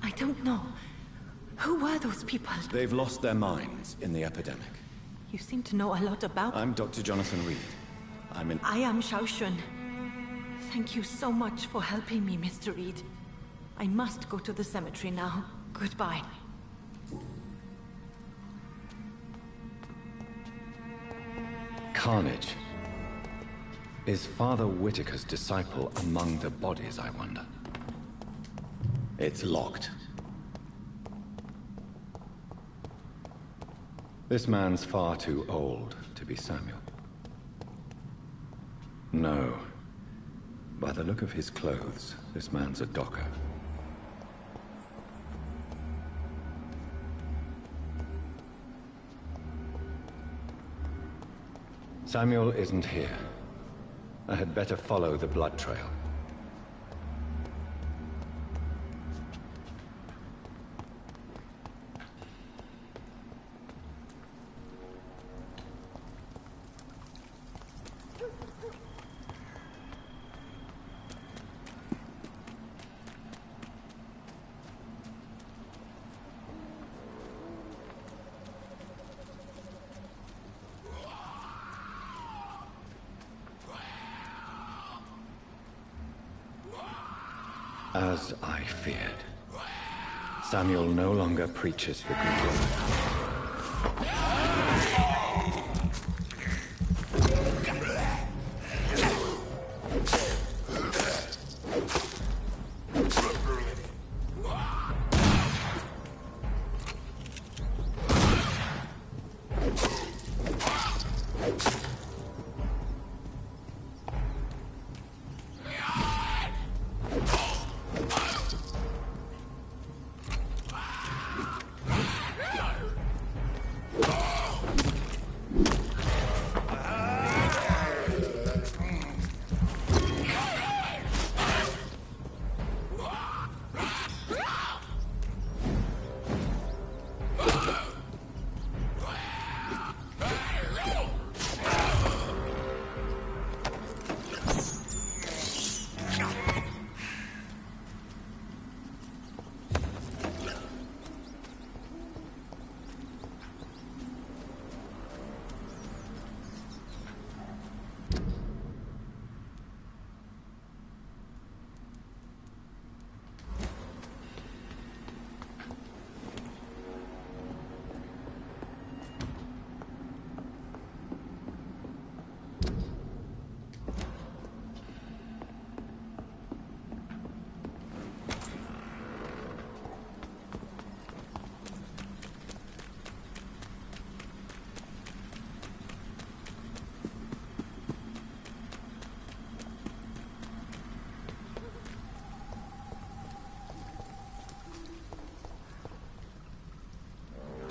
I don't know. Who were those people? They've lost their minds in the epidemic. You seem to know a lot about... I'm Dr. Jonathan Reed. I am Shaoshun. Thank you so much for helping me, Mr. Reed. I must go to the cemetery now. Goodbye. Carnage. Is Father Whitaker's disciple among the bodies, I wonder? It's locked. This man's far too old to be Samuel. No. By the look of his clothes, this man's a docker. Samuel isn't here. I had better follow the blood trail. As I feared, Samuel no longer preaches the good word.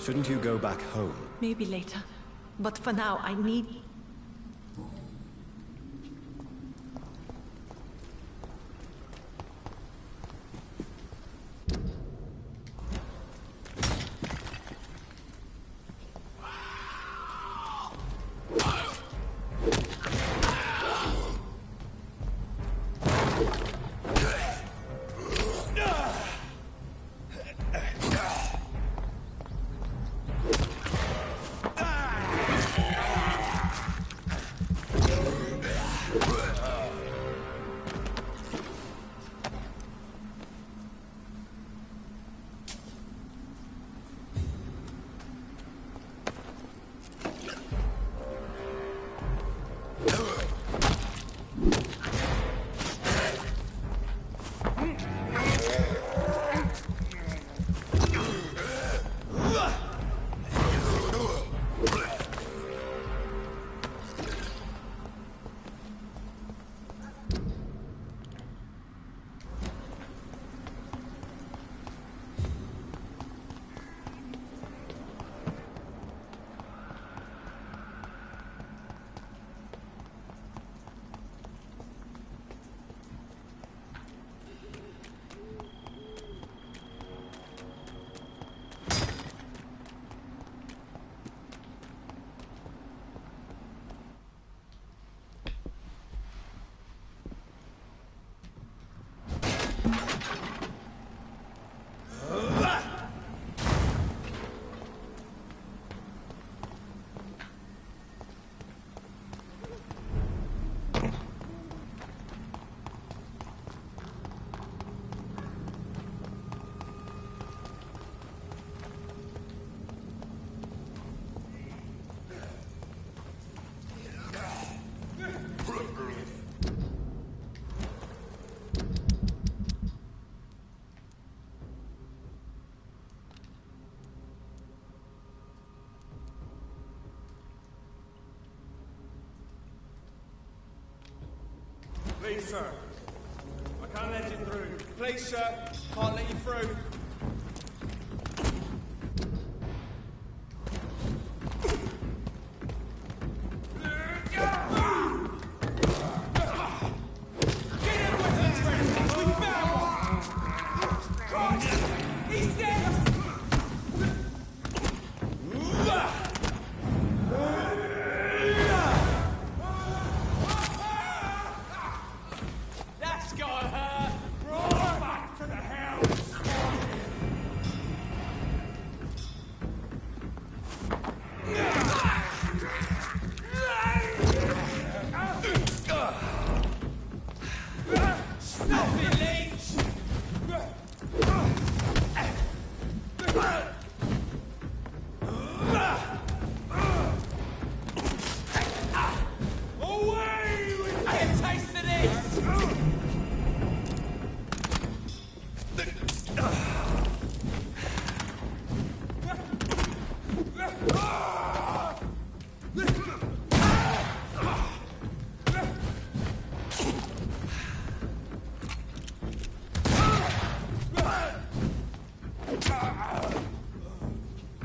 Shouldn't you go back home? Maybe later. But for now, I need... Please, sir. I can't let you through. Please, sir. Can't let you through.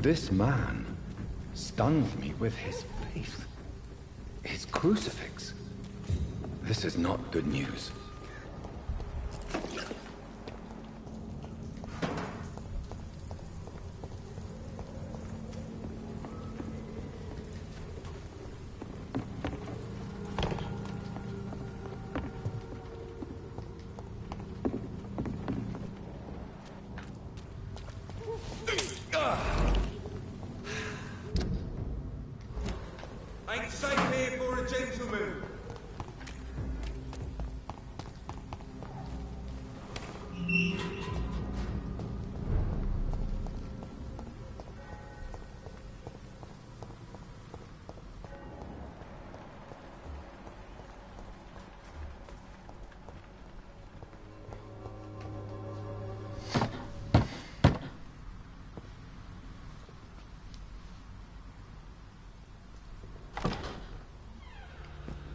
This man stunned me with his faith. His crucifix. This is not good news. Ain't safe here for a gentleman.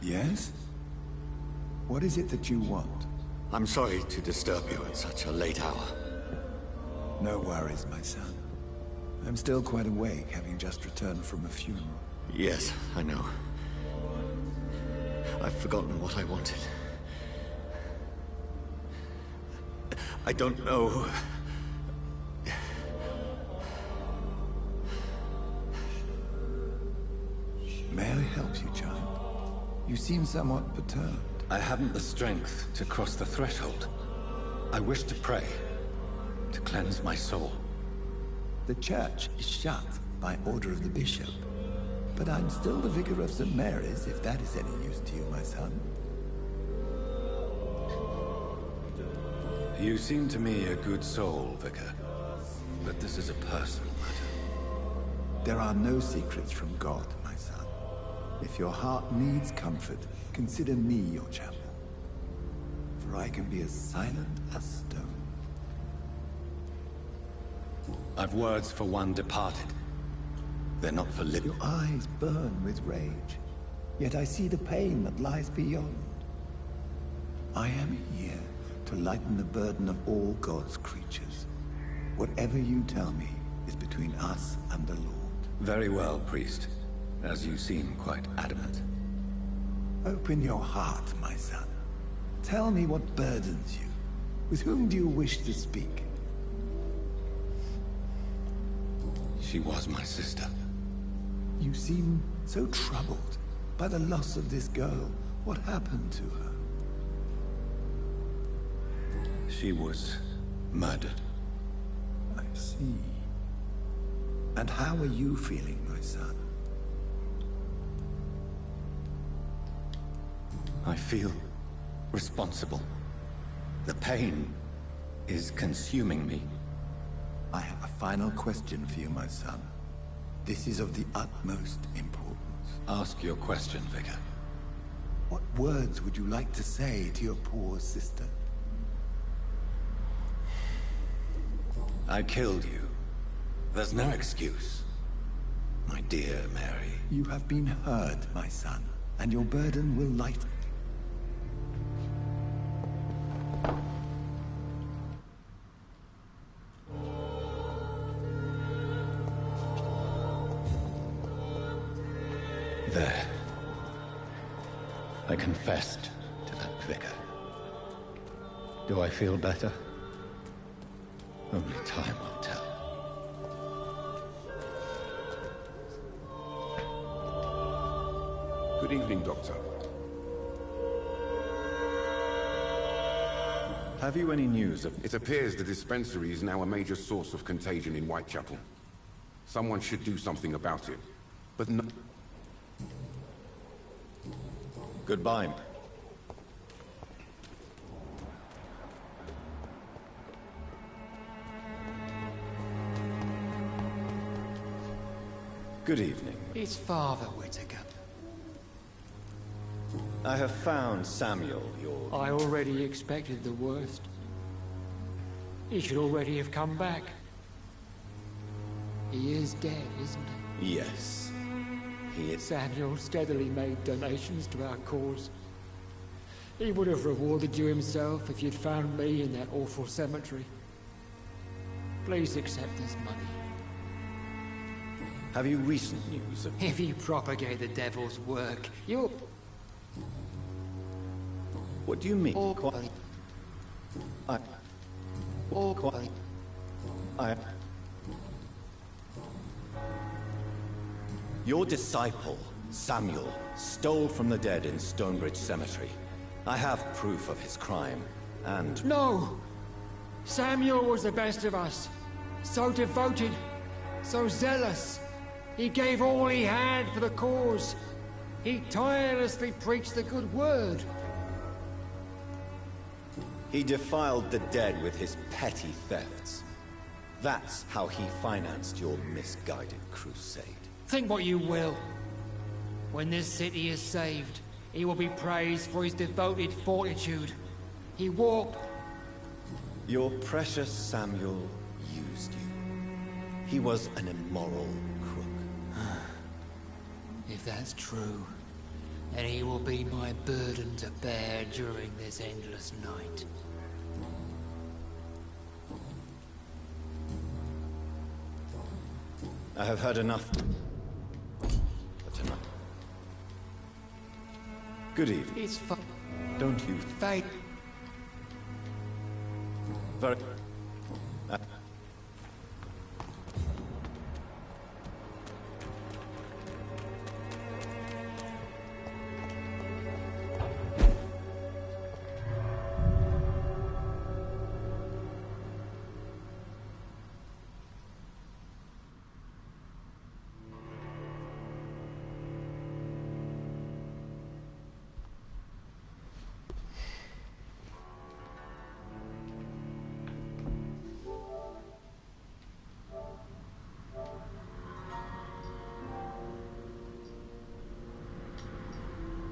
Yes? What is it that you want? I'm sorry to disturb you at such a late hour. No worries, my son. I'm still quite awake, having just returned from a funeral. Yes, I know. I've forgotten what I wanted. I don't know. May I help you, child? You seem somewhat perturbed. I haven't the strength to cross the threshold. I wish to pray, to cleanse my soul. The church is shut by order of the bishop. But I'm still the vicar of St. Mary's, if that is any use to you, my son. You seem to me a good soul, Vicar. But this is a personal matter. There are no secrets from God, my son. If your heart needs comfort, consider me your chapel. For I can be as silent as stone. I've words for one departed. They're not for living. Your eyes burn with rage, yet I see the pain that lies beyond. I am here to lighten the burden of all God's creatures. Whatever you tell me is between us and the Lord. Very well, priest. As you seem quite adamant. Open your heart, my son. Tell me what burdens you. With whom do you wish to speak? She was my sister. You seem so troubled by the loss of this girl. What happened to her? She was murdered. I see. And how are you feeling, my son? I feel responsible. The pain is consuming me. I have a final question for you, my son. This is of the utmost importance. Ask your question, Vicar. What words would you like to say to your poor sister? I killed you. There's no excuse. My dear Mary. You have been heard, my son, and your burden will lighten. I confessed to that vicar. Do I feel better? Only time will tell. Good evening, Doctor. Have you any news of... It appears the dispensary is now a major source of contagion in Whitechapel. Someone should do something about it. But no... Goodbye. Good evening. It's Father Whitaker. I have found Samuel, your... I already expected the worst. He should already have come back. He is dead, isn't he? Yes. He is... Samuel steadily made donations to our cause. He would have rewarded you himself if you'd found me in that awful cemetery. Please accept this money. Have you recent news of... If you propagate the devil's work, you'll... What do you mean? Your disciple, Samuel, stole from the dead in Stonebridge Cemetery. I have proof of his crime, and... No! Samuel was the best of us. So devoted, so zealous. He gave all he had for the cause. He tirelessly preached the good word. He defiled the dead with his petty thefts. That's how he financed your misguided crusade. Think what you will. When this city is saved, he will be praised for his devoted fortitude. He walked... Your precious Samuel used you. He was an immoral crook. If that's true, then he will be my burden to bear during this endless night. I have heard enough for tonight. Good evening. It's fun. Don't you... Fate. Very...